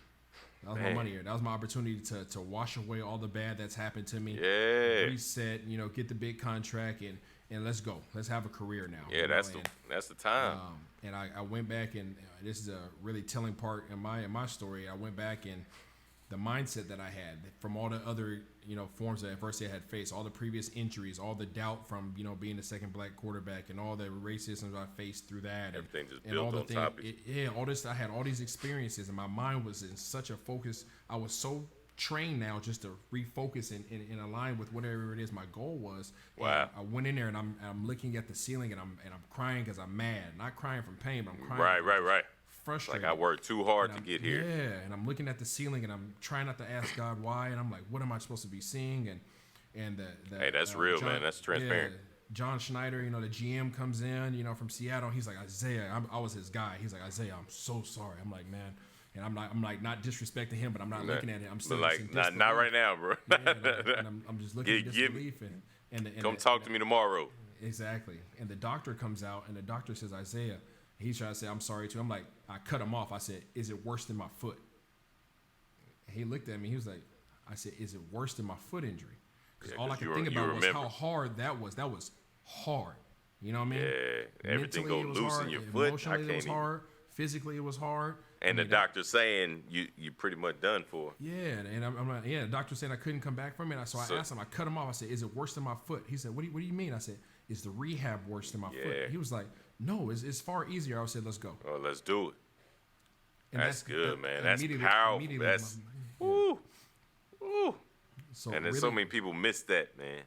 That was my money year. That was my opportunity to wash away all the bad that's happened to me. Yeah. Reset, get the big contract and let's go. Let's have a career now. Yeah, that's the time. And I went back, and this is a really telling part in my story. I went back, and the mindset that I had from all the other forms of adversity I had faced, all the previous injuries, all the doubt from being the second black quarterback, and all the racism I faced through that, everything just and built all on top of it. all this. I had all these experiences, and my mind was in such a focus. I was so trained now just to refocus and align with whatever it is my goal was. Wow! And I went in there, and I'm looking at the ceiling, and I'm crying because I'm mad, not crying from pain, but I'm crying. Right. Frustrated. Like I worked too hard to get here. Yeah, and I'm looking at the ceiling, and I'm trying not to ask God why, and I'm like, what am I supposed to be seeing? And hey, that's real, man. That's transparent. John Schneider, the GM comes in, from Seattle. He's like, Isaiah, I was his guy. He's like, Isaiah, I'm so sorry. I'm like, man, and I'm like not disrespecting him, but I'm not looking at him. I'm still like, not right now, bro. and I'm just looking at disbelief, and come talk to me tomorrow. Exactly. And the doctor comes out, and the doctor says, Isaiah. He's trying to say, I'm sorry too. I'm like, I cut him off. I said, is it worse than my foot? And he looked at me. He was like, I said, is it worse than my foot injury? Because all I could think about was how hard that was. That was hard. You know what I mean? Yeah, everything goes loose in your foot. Emotionally, it was hard. Physically, it was hard. And the doctor saying you pretty much done for. Yeah, and I'm like, the doctor said I couldn't come back from it. So I asked him, I cut him off. I said, is it worse than my foot? He said, what do you mean? I said, is the rehab worse than my foot? He was like, no, it's far easier. I said, let's go. Oh, let's do it. And that's good, man. That's powerful. That's woo. So and then so many people miss that, man.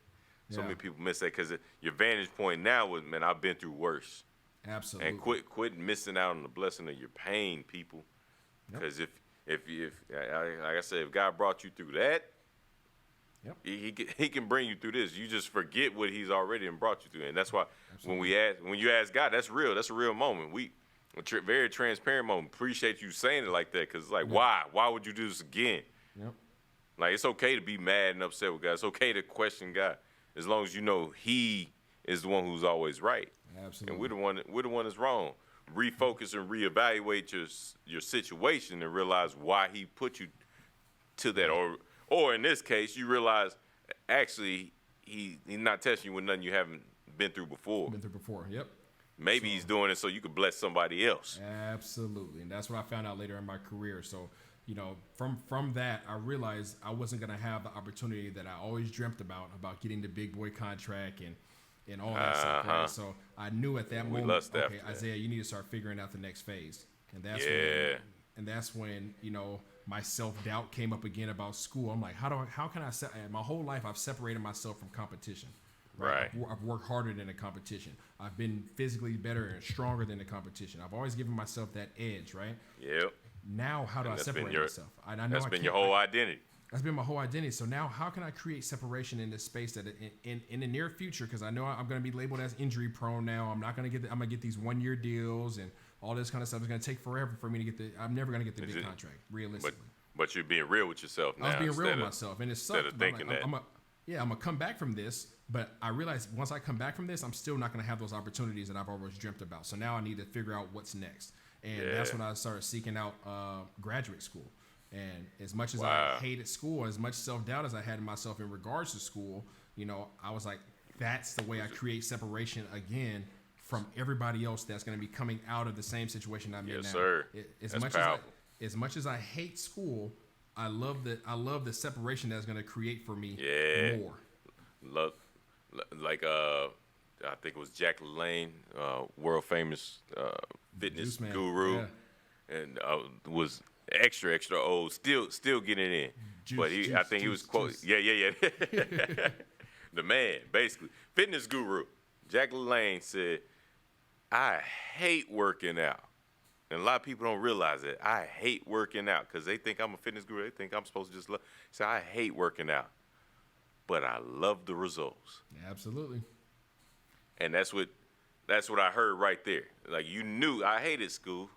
So many people miss that because your vantage point now was, man, I've been through worse. Absolutely. And quit missing out on the blessing of your pain, people. Because if like I said, if God brought you through that, he can bring you through this. You just forget what He's already brought you through, and that's why when you ask God, that's real. That's a real moment. Very transparent moment. Appreciate you saying it like that, because like, why would you do this again? Yep. Like, it's okay to be mad and upset with God. It's okay to question God, as long as you know He is the one who's always right. Absolutely. And we're the one that's wrong. Refocus and reevaluate your situation and realize why He put you to that, or in this case, you realize actually he's not testing you with nothing you haven't been through before. Yep. Maybe he's doing it so you could bless somebody else. Absolutely. And that's what I found out later in my career. So, from that, I realized I wasn't going to have the opportunity that I always dreamt about getting the big boy contract and all that stuff. Right? So I knew at that moment, okay, Isaiah, you need to start figuring out the next phase. And that's when, my self-doubt came up again about school. I'm like, how can I my whole life I've separated myself from competition. Right. I've worked harder than the competition. I've been physically better and stronger than the competition. I've always given myself that edge, right? Yep. Now, how do I separate myself? That's been your whole identity. That's been my whole identity. So now, how can I create separation in this space that in the near future? Because I know I'm going to be labeled as injury prone now. I'm not going to get. I'm going to get these 1-year deals and all this kind of stuff. It's going to take forever for me to get I'm never going to get the big contract, realistically. But you're being real with yourself now. I was being real with myself, and it sucked. Instead of thinking that. I'm gonna come back from this, but I realized once I come back from this, I'm still not gonna have those opportunities that I've always dreamt about. So now I need to figure out what's next, and that's when I started seeking out graduate school. And as much as I hated school, as much self-doubt as I had in myself in regards to school, I was like, that's the way I create separation again from everybody else that's going to be coming out of the same situation I'm in now. Yes, sir. As much as I hate school, I love the separation that's going to create for me more. Like I think it was Jack LaLanne, world famous fitness guru, and was extra old, still getting in. I think he was quoted. Yeah. The man, basically, fitness guru. Jack LaLanne said, "I hate working out." And a lot of people don't realize it. I hate working out because they think I'm a fitness guru. They think I'm supposed to just love. So I hate working out, but I love the results. Absolutely. And that's what I heard right there. Like, you knew I hated school,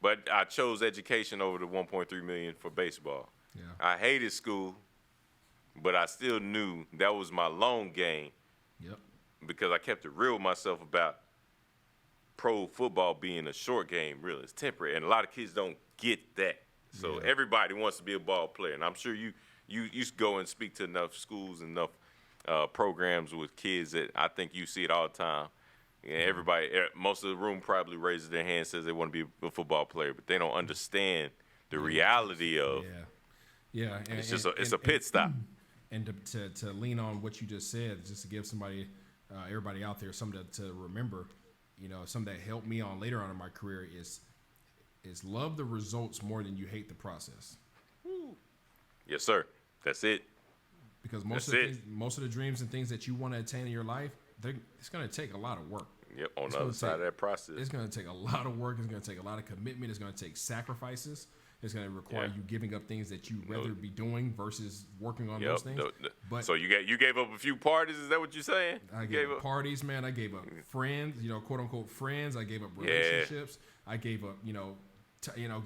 but I chose education over the $1.3 million for baseball. Yeah. I hated school, but I still knew that was my long game. Yep. Because I kept it real with myself about pro football being a short game, really. It's temporary, and a lot of kids don't get that. So everybody wants to be a ball player, and I'm sure you go and speak to enough schools, enough programs with kids that I think you see it all the time. And everybody, most of the room probably raises their hand, says they want to be a football player, but they don't understand the reality of. Yeah. And it's a pit stop. And to lean on what you just said, just to give everybody out there something to remember. Something that helped me on later on in my career is love the results more than you hate the process. Yes, sir. That's it. Because most of the dreams and things that you want to attain in your life, it's going to take a lot of work. Yep, on the other side of that process. It's going to take a lot of work. It's going to take a lot of commitment. It's going to take sacrifices. It's going to require you giving up things that you'd rather be doing versus working on those things. So you gave up a few parties? Is that what you're saying? I gave up parties, man. I gave up friends, quote unquote friends. I gave up relationships. I gave up,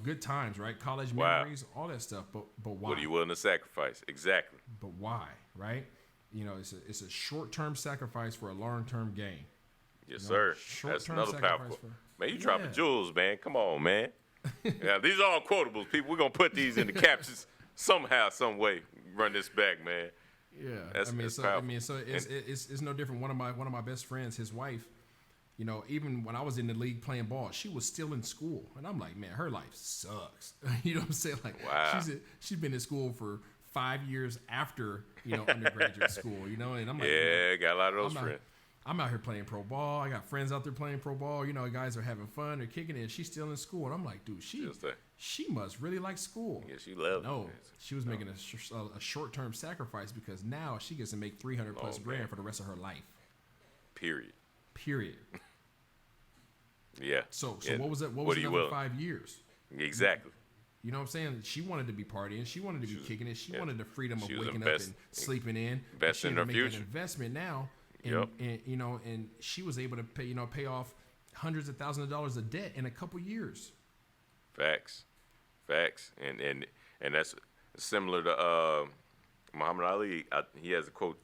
good times, right? College memories, all that stuff. But why? What are you willing to sacrifice? Exactly. But why, right? It's a short-term sacrifice for a long-term gain. Yes, sir. That's another powerful. Man, you dropping jewels, man. Come on, man. Yeah, these are all quotables, people. We're gonna put these in the captions somehow, some way. Run this back, man. Yeah, that's so it's no different. One of my best friends, his wife, even when I was in the league playing ball, she was still in school, and I'm like, man, her life sucks. You know what I'm saying? Like, she's been in school for 5 years after undergraduate school. And I'm like, got a lot of those friends. I'm out here playing pro ball. I got friends out there playing pro ball. Guys are having fun. They're kicking it. She's still in school. And I'm like, dude, she must really like school. Yeah, she loves it. No, she was making a short-term sacrifice because now she gets to make $300+ grand for the rest of her life. Period. Yeah. So what was it? What was another 5 years? Exactly. You know what I'm saying? She wanted to be partying. She wanted to be kicking it. She wanted the freedom of waking up and sleeping in. Invest in her future. An investment now. And she was able to pay off hundreds of thousands of dollars of debt in a couple years. Facts, and that's similar to Muhammad Ali. He has a quote,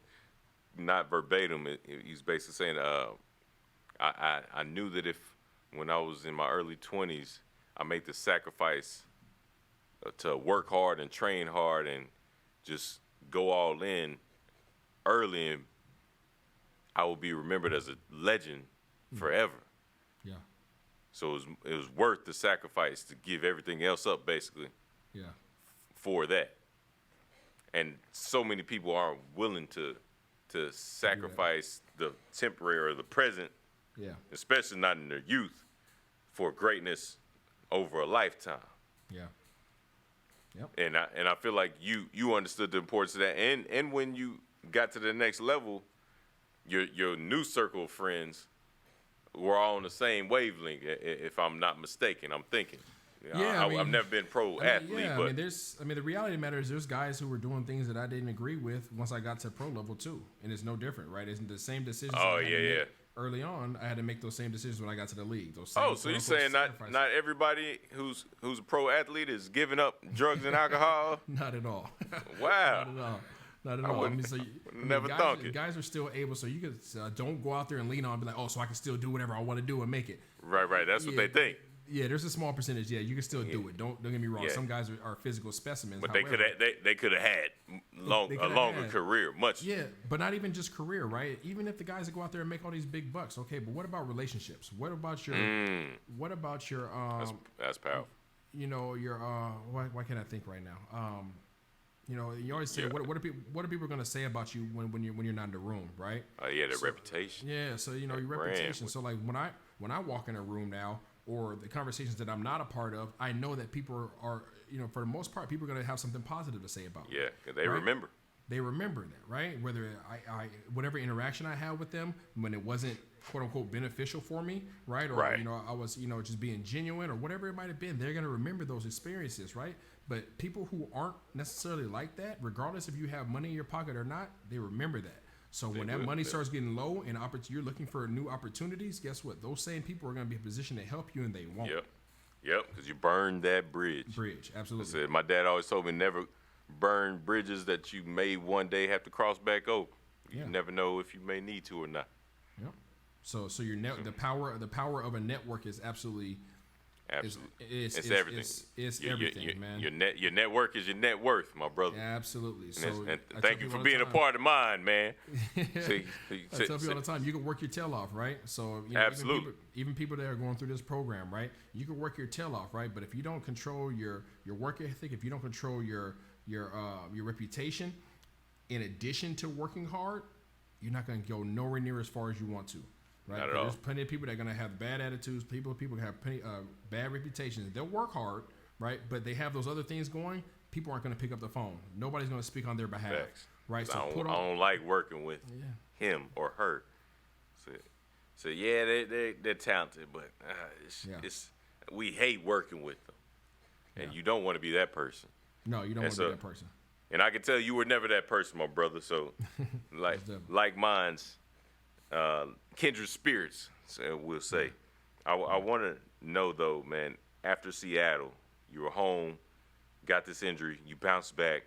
not verbatim. He's basically saying, "I knew that if when I was in my early 20s, I made the sacrifice to work hard and train hard and just go all in early and I will be remembered as a legend forever." Yeah. So it was worth the sacrifice to give everything else up, basically. Yeah. For that. And so many people aren't willing to sacrifice the temporary or the present, Yeah. especially not in their youth, for greatness over a lifetime. Yeah. Yep. And I feel like you understood the importance of that. And when you got to the next level, your new circle of friends were all on the same wavelength, if I'm not mistaken. I'm thinking. Yeah, I've never been pro athlete, but the reality of the matter is there's guys who were doing things that I didn't agree with once I got to pro level too, and it's no different, right? It's the same decisions. Early on, I had to make those same decisions when I got to the league. So you're saying not everybody who's a pro athlete is giving up drugs and alcohol? Not at all. Wow. Not at all. Never thought it. Guys are still able, so you could don't go out there and lean on and be like, oh, so I can still do whatever I want to do and make it. Right. That's what they think. Yeah, there's a small percentage. Yeah, you can still do it. Don't get me wrong. Yeah. Some guys are physical specimens. But they could have had a longer career, much. Yeah, but not even just career, right? Even if the guys that go out there and make all these big bucks, okay. But what about relationships? What about your? That's powerful. You know your why can't I think right now? You know, you always say what are people going to say about you when you're not in the room, right? Oh yeah, their reputation. Yeah, so you know your reputation. So like when I walk in a room now, or the conversations that I'm not a part of, I know that people are, you know, for the most part, people are going to have something positive to say about me. Yeah, because they remember. They remember that, right? Whether I whatever interaction I had with them, when it wasn't quote unquote beneficial for me, right? Or, you know, I was, you know, just being genuine or whatever it might have been, they're going to remember those experiences, right? But people who aren't necessarily like that, regardless if you have money in your pocket or not, they remember that. So when that money starts getting low and you're looking for new opportunities, guess what? Those same people are going to be in a position to help you, and they won't. Yep, because you burned that bridge. Absolutely. I said, my dad always told me never burn bridges that you may one day have to cross back over. You never know if you may need to or not. Yep. So the power of a network is absolutely. It's everything. It's everything, man. Your network is your net worth, my brother. Yeah, absolutely. And thank you for being a part of mine, man. I tell people all the time, you can work your tail off, right? So you know, absolutely. Even people that are going through this program, right? You can work your tail off, right? But if you don't control your work ethic, if you don't control your reputation, in addition to working hard, you're not going to go nowhere near as far as you want to. Right? Not at all. There's plenty of people that are going to have bad attitudes. People have plenty, bad reputations. They'll work hard, right? But they have those other things going. People aren't going to pick up the phone. Nobody's going to speak on their behalf, right? So I don't like working with him or her. So yeah, they're talented, but we hate working with them, and you don't want to be that person. No, you don't want to be that person. And I can tell you were never that person, my brother. So like mine's. Kindred spirits, so we'll say. I want to know, though, man, after Seattle, you were home, got this injury, you bounced back.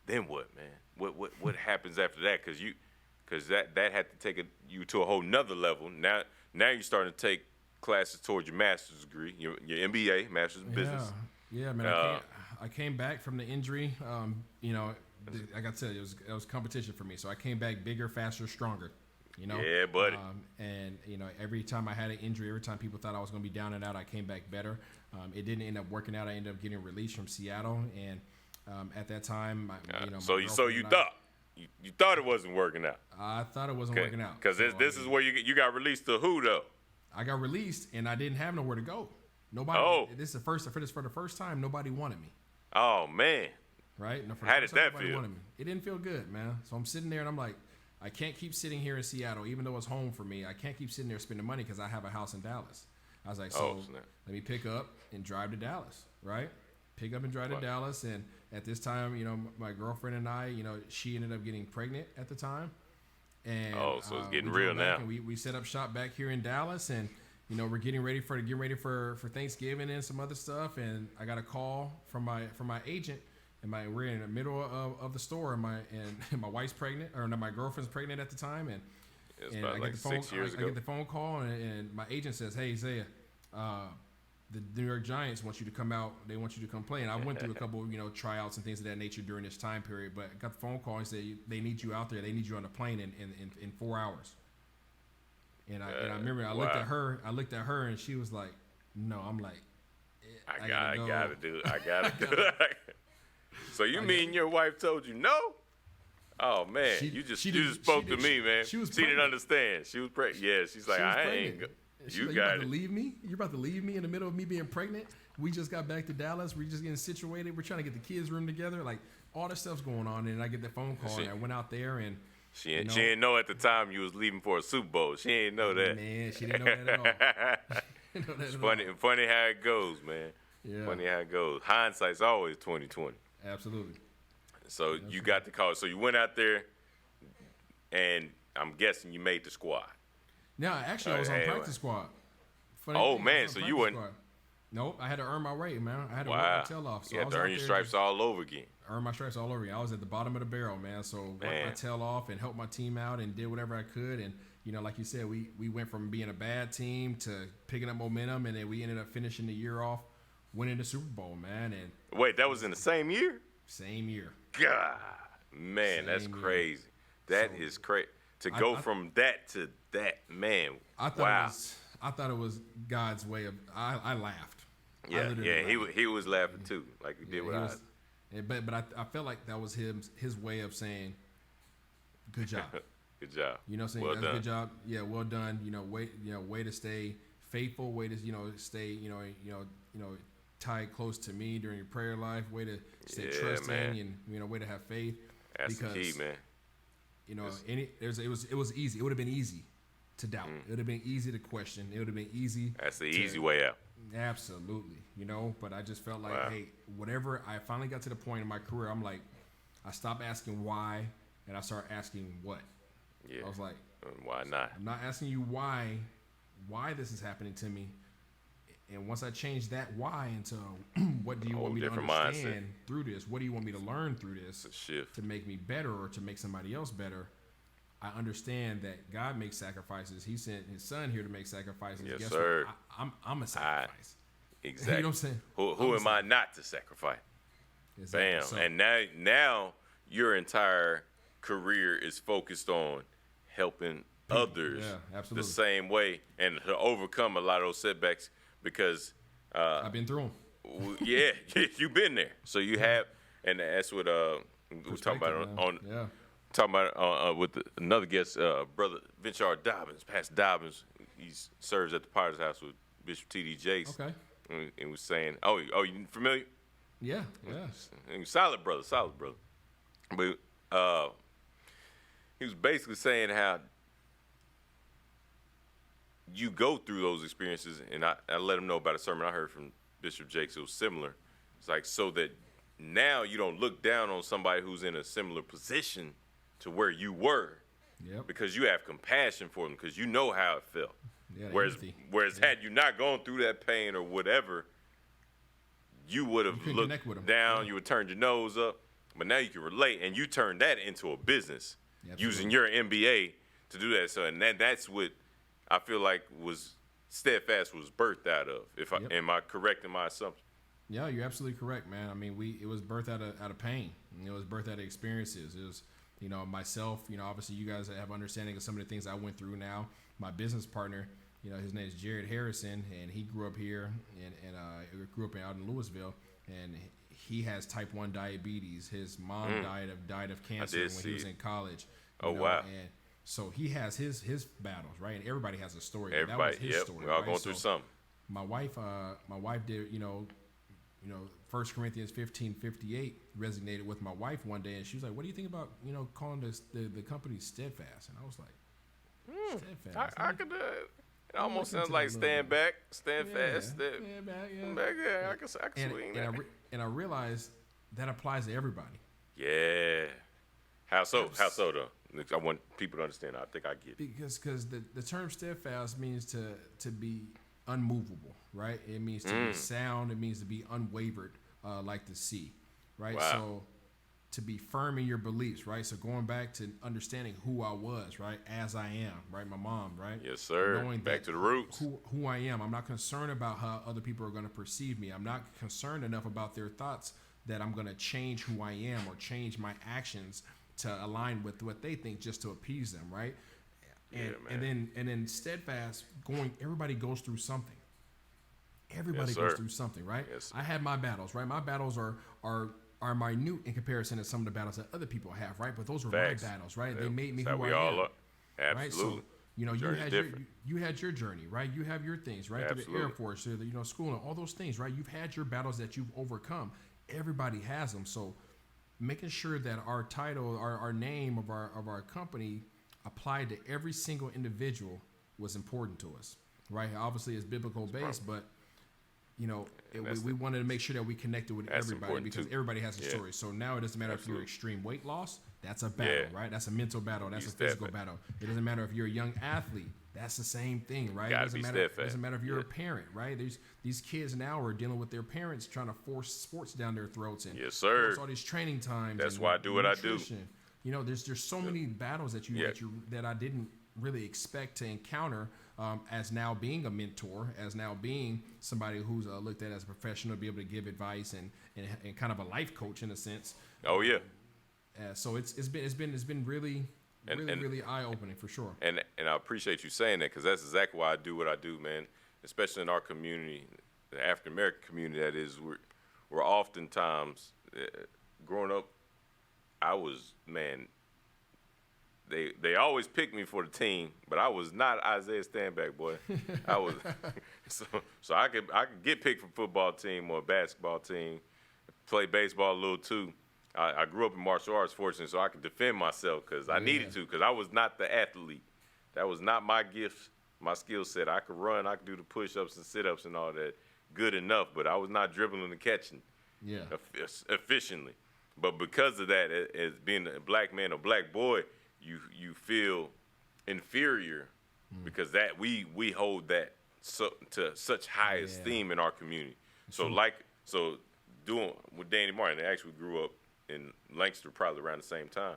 Then what, man? What happens after that? Because that had to take you to a whole nother level. Now you're starting to take classes towards your master's degree, your MBA, master's of business. Yeah, man. I came back from the injury. You know, like I said, it was competition for me. So I came back bigger, faster, stronger. You know? Yeah, buddy. And, you know, every time I had an injury, every time people thought I was going to be down and out, I came back better. It didn't end up working out. I ended up getting released from Seattle. And at that time, so you thought it wasn't working out? I thought it wasn't working out. Because this is where you got released to who, though? I got released, and I didn't have nowhere to go. Nobody. This is for the first time, nobody wanted me. Oh, man. Right? No, how did that feel? It didn't feel good, man. So I'm sitting there, and I'm like, I can't keep sitting here in Seattle, even though it's home for me. I can't keep sitting there spending money because I have a house in Dallas. I was like, let me pick up and drive to Dallas, right? Pick up and drive to Dallas. And at this time, you know, my girlfriend and I, you know, she ended up getting pregnant at the time. And so it's getting real now. And we set up shop back here in Dallas, and you know, we're getting ready for Thanksgiving and some other stuff. And I got a call from my agent. And we're in the middle of the store, and my wife's pregnant, or no, my girlfriend's pregnant at the time, and I get the phone. I get the phone call, and my agent says, "Hey, Isaiah, the New York Giants want you to come out. They want you to come play." And I went through a couple, tryouts and things of that nature during this time period. But I got the phone call and said they need you out there. They need you on the plane in 4 hours. And I remember I looked at her and she was like, no. I'm like, I gotta do it. So you mean your wife told you no? Oh man, you just spoke to me, man. She didn't understand. She was pregnant. Yeah, she's like, I ain't. You got it. Leave me? You're about to leave me in the middle of me being pregnant? We just got back to Dallas. We're just getting situated. We're trying to get the kids' room together. Like all this stuff's going on, and I get the phone call, and I went out there and. She didn't know at the time you was leaving for a Super Bowl. She didn't know that. Man, she didn't know that at all. It's funny how it goes, man. Yeah. Funny how it goes. Hindsight's always 20/20. Absolutely. So you got the call. So you went out there, and I'm guessing you made the squad. No, actually, I was on practice squad. So you weren't. Nope, I had to earn my way, man. I had to work my tail off. So you had to earn your stripes all over again. Earn my stripes all over again. I was at the bottom of the barrel, man. So worked my tail off and helped my team out and did whatever I could. And, like you said, we went from being a bad team to picking up momentum, and then we ended up finishing the year off winning the Super Bowl, man. And wait, that was in the same year? Same year. God, man, that's crazy. That is crazy. To go from that to that, man. I thought it was God's way of. I laughed. Yeah, he was laughing too, like he did with us. But I felt like that was his way of saying, "Good job, good job." Saying well that's done. Good job. Yeah, well done. Way to stay faithful. Way to stay tied close to me during your prayer life. Way to stay trusting and way to have faith. That's the key, man. It was easy. It would have been easy to doubt. It would have been easy to question. It would have been easy. That's the easy way out. Absolutely, but I just felt like, hey, whatever. I finally got to the point in my career, I'm like, I stopped asking why, and I started asking what. Yeah. I was like, why not? I'm not asking you why this is happening to me. And once I changed that why into what do you want me to understand through this? What do you want me to learn through this to make me better or to make somebody else better? I understand that God makes sacrifices. He sent his son here to make sacrifices. Yes, Guess sir. what? I'm a sacrifice. Exactly. You know what I'm saying? Who am I not to sacrifice? Exactly. Bam. So, and now your entire career is focused on helping others the same way and to overcome a lot of those setbacks because I've been through them. Yeah, you've been there. So you have, and that's what we were talking about talking about with another guest, brother Vinchard Dobbins, Pastor Dobbins. He serves at the Potter's House with Bishop T.D. Jakes. Okay. And was saying, oh, you familiar? Yeah. Solid brother. But he was basically saying how you go through those experiences, and I let him know about a sermon I heard from Bishop Jakes. It was similar. It's like so that now you don't look down on somebody who's in a similar position to where you were, because you have compassion for them because you know how it felt. Yeah, whereas had you not gone through that pain or whatever, you would have looked down, you would turn your nose up. But now you can relate, and you turn that into a business using your MBA to do that. So, and that's what I feel like was Steadfast was birthed out of. Am I correct in my assumption? Yeah, you're absolutely correct, man. I mean, it was birthed out of pain. It was birthed out of experiences. It was, myself. Obviously, you guys have understanding of some of the things I went through. Now, my business partner, his name is Jared Harrison, and he grew up here and grew up out in Louisville, and he has type 1 diabetes. His mom died of cancer when he was in college. Oh, wow. And so he has his battles, right? And everybody has a story. Everybody, that was his story. We're all going through something. My wife did, 1 Corinthians 15:58 resonated with my wife one day, and she was like, "What do you think about, calling the company Steadfast?" And I was like, "Steadfast." I could. It almost sounds like Stanback, Standfast. I can swing that. And I realized that applies to everybody. Yeah. How so? How so though? I want people to understand. I think I get it. Because the term steadfast means to be unmovable, right? It means to be sound. It means to be unwavered, like the sea, right? Wow. So to be firm in your beliefs, right? So going back to understanding who I was, right? As I am, right? My mom, right? Yes, sir. Knowing back to the roots. Who I am. I'm not concerned about how other people are going to perceive me. I'm not concerned enough about their thoughts that I'm going to change who I am or change my actions to align with what they think just to appease them, right? And then steadfast going. Everybody goes through something. Everybody goes through something, right? Yes, I had my battles, right? My battles are minute in comparison to some of the battles that other people have, right? But those were my battles, right? They made me who I am. Absolutely. Right? So, you had your journey, right? You have your things, right? Through the Air Force, through the school, and all those things, right? You've had your battles that you've overcome. Everybody has them. So, making sure that our title, our name of our company applied to every single individual was important to us, right? Obviously, it's biblical based, but we wanted to make sure that we connected with everybody because everybody has a story. So now it doesn't matter if you're extreme weight loss, that's a battle, right? That's a mental battle. That's a physical battle. It doesn't matter if you're a young athlete. That's the same thing, right? It doesn't matter if you're a parent, right? These kids now are dealing with their parents trying to force sports down their throats and force all these training times. That's why I do what I do. There's so many battles that I didn't really expect to encounter as now being a mentor, as now being somebody who's looked at as a professional, to be able to give advice and kind of a life coach in a sense. Oh yeah. So it's been really eye opening for sure. And I appreciate you saying that because that's exactly why I do what I do, man. Especially in our community, the African American community. That is, we're oftentimes growing up. I was They always picked me for the team, but I was not Isaiah Stanback, boy. I was so I could get picked for football team or a basketball team, play baseball a little too. I grew up in martial arts, fortunately, so I could defend myself because I needed to, because I was not the athlete. That was not my gift, my skill set. I could run, I could do the push-ups and sit-ups and all that, good enough, but I was not dribbling and catching efficiently. But because of that, as being a black man or black boy, you feel inferior because that we hold that to such high esteem in our community. So doing with Danny Martin, they actually grew up in Lancaster probably around the same time.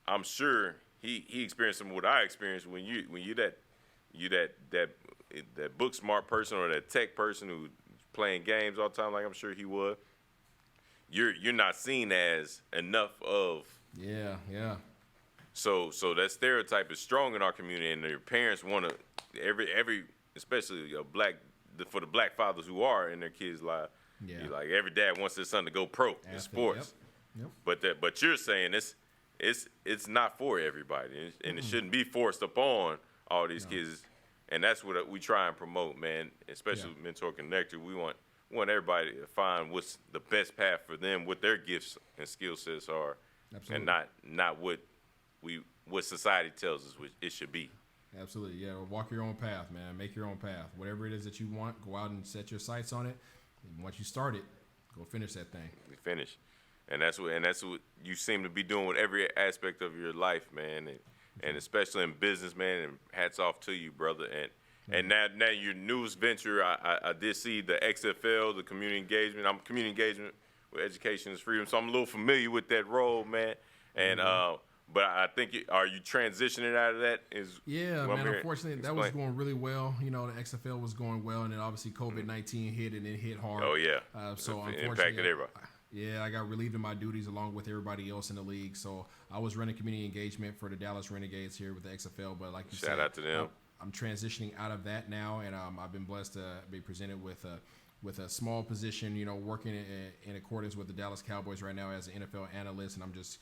I'm sure he experienced some of what I experienced when you that book smart person or that tech person who's playing games all the time, like I'm sure he was. You're not seen as enough of. Yeah. So that stereotype is strong in our community, and your parents want to every especially for the black fathers who are in their kids' lives. Yeah. Like every dad wants their son to go pro in sports. Yep. But you're saying it's not for everybody, and it shouldn't be forced upon all these kids. And that's what we try and promote, man. Especially with MentorConnector, we want everybody to find what's the best path for them, what their gifts and skill sets are, and not what society tells us it should be. Absolutely, yeah. Walk your own path, man. Make your own path. Whatever it is that you want, go out and set your sights on it. And once you start it, go finish that thing. Finish, and that's what you seem to be doing with every aspect of your life, man, and especially in business, man. And hats off to you, brother. And now your newest venture, I did see the XFL, the community engagement. I'm community engagement with Education is Freedom, so I'm a little familiar with that role, man. And but I think are you transitioning out of that? Man. Unfortunately, that was going really well. The XFL was going well, and then obviously COVID-19 hit, and it hit hard. Oh yeah. So it unfortunately, impacted everybody. Yeah, I got relieved of my duties along with everybody else in the league. So I was running community engagement for the Dallas Renegades here with the XFL. But like you said, shout out to them. I'm transitioning out of that now, and I've been blessed to be presented with a small position, working in accordance with the Dallas Cowboys right now as an NFL analyst, and I'm just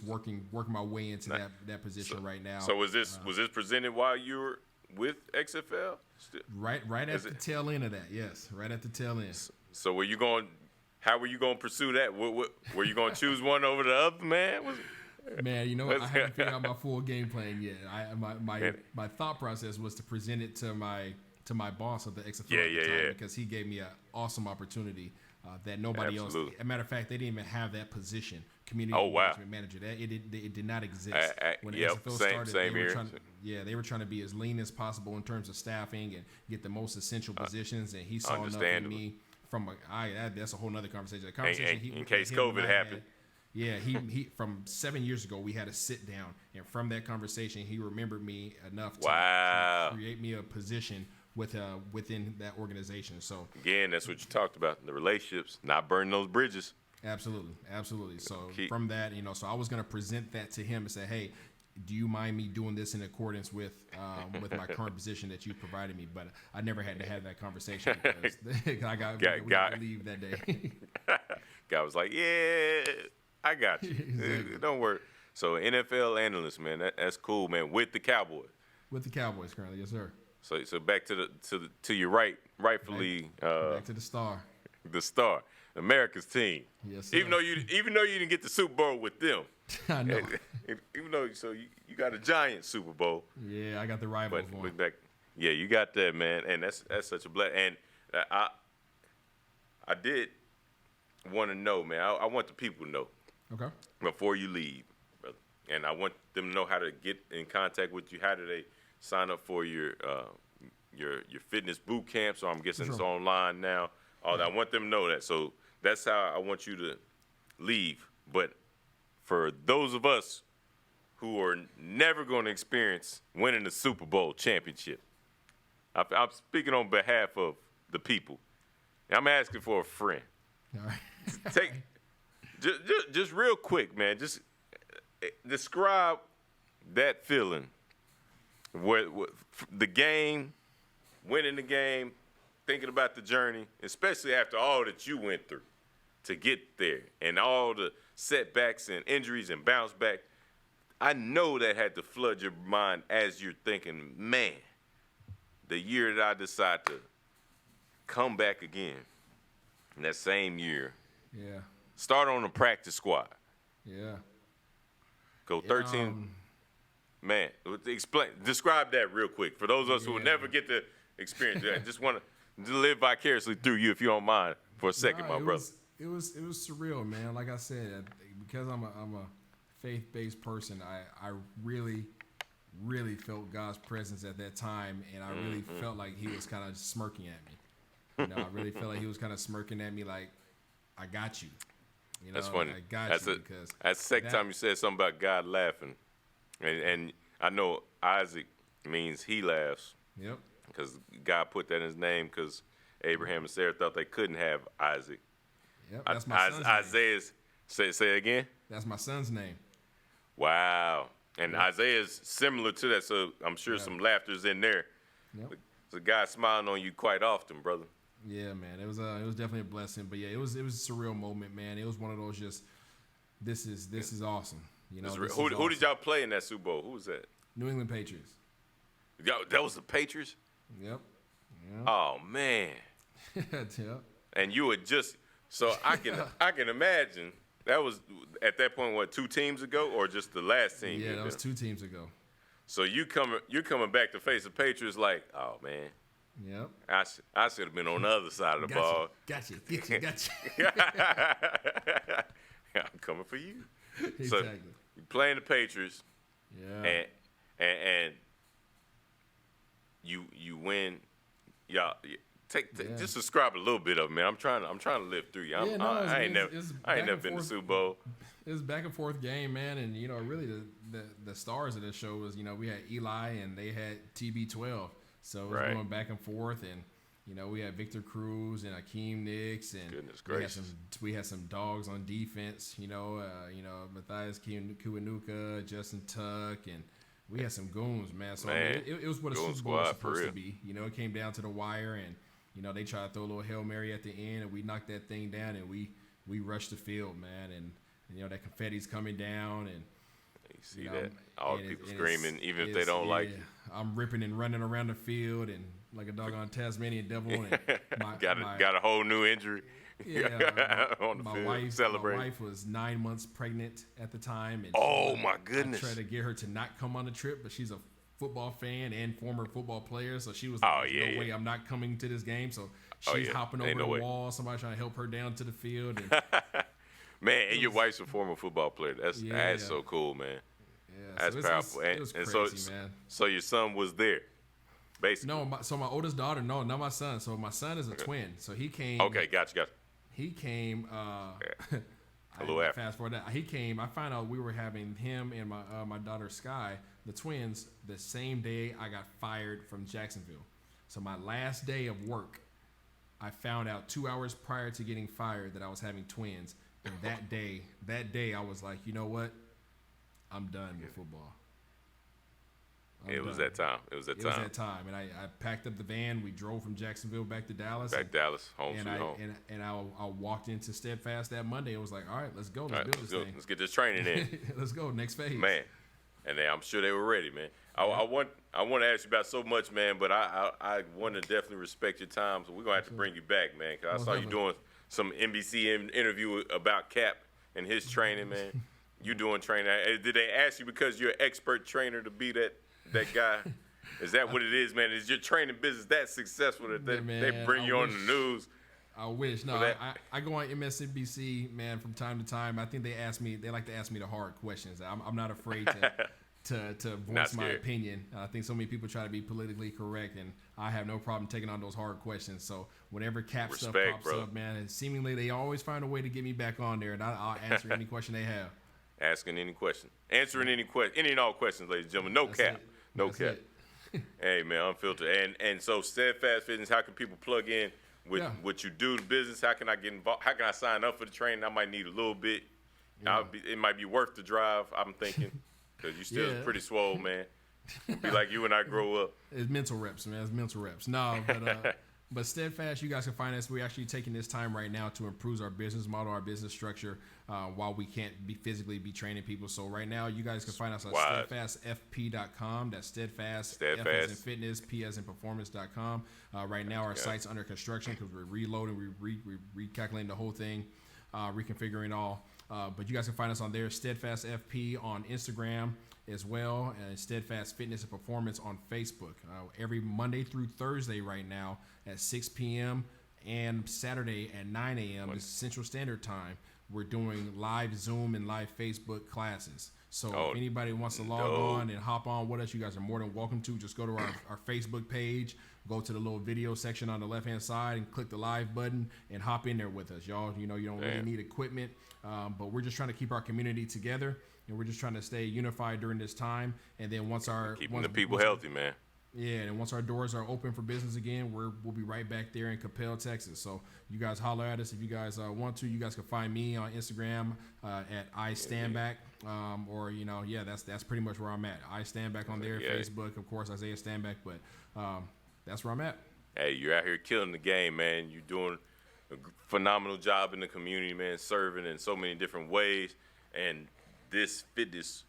working my way into that position right now. So was this presented while you were with XFL? Right at the tail end of that, yes, right at the tail end. So how were you going to pursue that? What were you going to choose one over the other, man? Man, I haven't figured out my full game plan yet. My thought process was to present it to my boss of the XFL at the time because he gave me an awesome opportunity that nobody else. As a matter of fact, they didn't even have that position, community engagement manager. That it did not exist when the XFL started. They were trying to be as lean as possible in terms of staffing and get the most essential positions. And he saw enough in me that's a whole nother conversation. In case COVID happened. Yeah, he from 7 years ago, we had a sit down, and from that conversation, he remembered me enough to create me a position within that organization. So again, that's what you talked about, the relationships, not burning those bridges. Absolutely. So from that, so I was going to present that to him and say, hey, do you mind me doing this in accordance with my current position that you provided me? But I never had to have that conversation because I got to leave that day. Guy was like, yeah, I got you. Exactly. Don't worry. So NFL analyst, man, that's cool, man. With the Cowboys. With the Cowboys currently, yes, sir. So back to your rightfully back to the Star. The Star, America's team. Yes, sir. Even though you didn't get the Super Bowl with them. I know. Even though you got a giant Super Bowl. Yeah, I got the rivals one. Back, yeah, you got that, man, and that's such a blessing. And I did want to know, man. I want the people to know. Okay. Before you leave, brother, and I want them to know how to get in contact with you. How do they sign up for your fitness boot camp? So I'm guessing it's online now. All that. I want them to know that. So that's how I want you to leave. But for those of us who are never going to experience winning the Super Bowl championship, I'm speaking on behalf of the people. I'm asking for a friend. All right. Just real quick, man. Just describe that feeling. Where the game, winning the game, thinking about the journey, especially after all that you went through to get there and all the setbacks and injuries and bounce back. I know that had to flood your mind as you're thinking, man, the year that I decide to come back again, in that same year. Yeah. Start on the practice squad. Yeah. Go 13. Man, describe that real quick. For those of us who will never get to experience that, I just want to live vicariously through you, if you don't mind, for a second, my brother. It was surreal, man. Like I said, because I'm a faith-based person, I really, really felt God's presence at that time, and I really felt like He was kind of smirking at me. I really felt like He was kind of smirking at me, like, I got you. That's funny. I got you because that's the second time you said something about God laughing. And I know Isaac means he laughs. Yep. Because God put that in his name because Abraham and Sarah thought they couldn't have Isaac. Yep, that's my son's Isaiah's, name. Say it again? That's my son's name. Wow. And Isaiah's similar to that, so I'm sure some laughter's in there. Yep. So God smiling on you quite often, brother. Yeah, man. It was definitely a blessing. But yeah, it was a surreal moment, man. It was one of those just this is awesome. Who did y'all play in that Super Bowl? Who was that? New England Patriots. That was the Patriots? Yep. Oh man. Yep. And you were just so I can imagine that was at that point what 2 teams ago or just the last team? Yeah, that was 2 teams ago. So you're coming back to face the Patriots like, oh man. Yep. I should have been on the other side of the ball. Gotcha. I'm coming for you. Exactly. So you playing the Patriots. Yeah. And you win. Y'all just describe a little bit of it, man. I'm trying to live through you. I ain't never been to Super Bowl. It was back and forth game, man, and really the stars of this show was we had Eli and they had TB12. So it was going back and forth, and we had Victor Cruz and Akeem Nicks, and goodness gracious, we had some dogs on defense. Matthias Kuanuka, Justin Tuck, and we had some goons, man. So man, it was what a Super Bowl was supposed to be. It came down to the wire, and they tried to throw a little Hail Mary at the end, and we knocked that thing down, and we rushed the field, man, and that confetti's coming down, and. You see that? All the people screaming, even if they don't like you. I'm ripping and running around the field and like a doggone Tasmanian devil. And got a whole new injury. Yeah, on the my field, wife. celebrating. My wife was 9 months pregnant at the time. And my goodness! I tried to get her to not come on the trip, but she's a football fan and former football player, so she was like, "No way, I'm not coming to this game." So she's hopping over the wall. Somebody trying to help her down to the field. And man, and your wife's a former football player. That's so cool, man. Yeah, that's powerful. It was crazy, man. So your son was there, basically. No, my oldest daughter. No, not my son. So my son is a twin. So he came. Okay, gotcha. He came. A little after. Fast forward that he came. I found out we were having him and my daughter Sky, the twins, the same day I got fired from Jacksonville. So my last day of work, I found out 2 hours prior to getting fired that I was having twins. And that day I was like, you know what? I'm done with football. It was that time. It was that time. And I packed up the van. We drove from Jacksonville back to Dallas. Home sweet home. And I walked into Steadfast that Monday. It was like, all right, let's go. Let's build this thing. Let's get this training in. Let's go. Next phase. Man. And I'm sure they were ready, man. I want to ask you about so much, man, but I want to definitely respect your time. So we're going to have to bring you back, man, because I saw you doing some NBC interview about Cap and his training, man. You doing training. Did they ask you because you're an expert trainer to be that guy? Is that what it is, man? Is your training business that successful that they bring you on the news? I wish. No, I go on MSNBC, man, from time to time. I think they like to ask me the hard questions. I'm not afraid to voice my opinion. I think so many people try to be politically correct, and I have no problem taking on those hard questions. So whenever Cap stuff pops up, man, and seemingly they always find a way to get me back on there, and I'll answer any question they have. Asking any question, answering any question, any and all questions, ladies and gentlemen. No cap. Hey, man, unfiltered. And so Steadfast Fitness, how can people plug in with what you do, the business? How can I get involved? How can I sign up for the training? I might need a little bit. It might be worth the drive, I'm thinking, because you still pretty swole, man. Be like you when I grow up. It's mental reps, man. It's mental reps. No, but Steadfast, you guys can find us. We're actually taking this time right now to improve our business model, our business structure, while we can't physically be training people. So right now, you guys can find us at steadfastfp.com. That's steadfast. F as in fitness, P as in performance.com. Right now, our site's under construction because we're reloading, we're recalculating the whole thing, reconfiguring all. But you guys can find us on there, Steadfast FP on Instagram as well, and Steadfast Fitness and Performance on Facebook. Every Monday through Thursday right now at 6 p.m. and Saturday at 9 a.m. Central Standard Time, we're doing live Zoom and live Facebook classes. So if anybody wants to log on and hop on with us, you guys are more than welcome to. Just go to our Facebook page, go to the little video section on the left-hand side and click the live button and hop in there with us. Y'all, you don't really need equipment, but we're just trying to keep our community together, and we're just trying to stay unified during this time. And then once the people healthy, man. Yeah, and once our doors are open for business again, we'll be right back there in Capel, Texas. So you guys holler at us if you guys want to. You guys can find me on Instagram at iStanback, or that's pretty much where I'm at. iStanback on there, Facebook, of course, Isaiah Stanback, but that's where I'm at. Hey, you're out here killing the game, man. You're doing a phenomenal job in the community, man, serving in so many different ways. And this fitness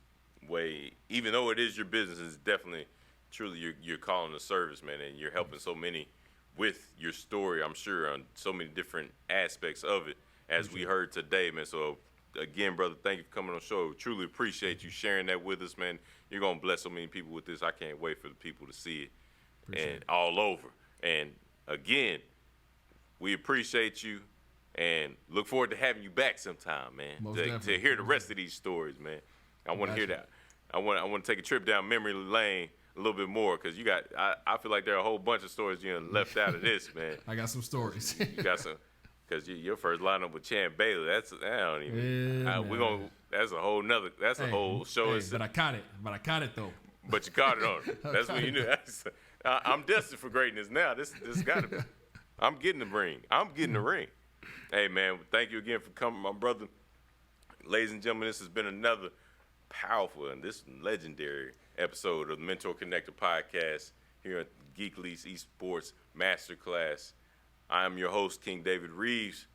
way, even though it is your business, is definitely truly you're calling a service, man, and you're helping so many with your story, I'm sure, on so many different aspects of it, as we heard today, man. So again, brother, thank you for coming on the show. Truly appreciate you sharing that with us, man. You're gonna bless so many people with this. I can't wait for the people to see it all over. And again, we appreciate you and look forward to having you back sometime, man, to hear the rest of these stories, man. I want to hear that. I want to take a trip down memory lane a little bit more, because I feel like there are a whole bunch of stories you left out of this, man. I got some stories. You got some, because your first lineup with Champ Bailey, that's a whole nother, that's a whole show. But I caught it though. But you caught it on it. That's when you knew. I'm destined for greatness now. This got to be. I'm getting the ring. Hey, man, thank you again for coming, my brother. Ladies and gentlemen, this has been another powerful and this legendary episode of the MentorConnector podcast here at Geek Lease Esports Masterclass. I am your host, King David Reeves,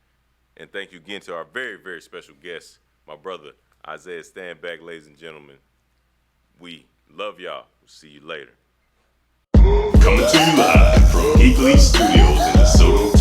and thank you again to our very, very special guest, my brother, Isaiah Stanback. Ladies and gentlemen, we love y'all. We'll see you later. Coming to you live from Geek Lease Studios in DeSoto,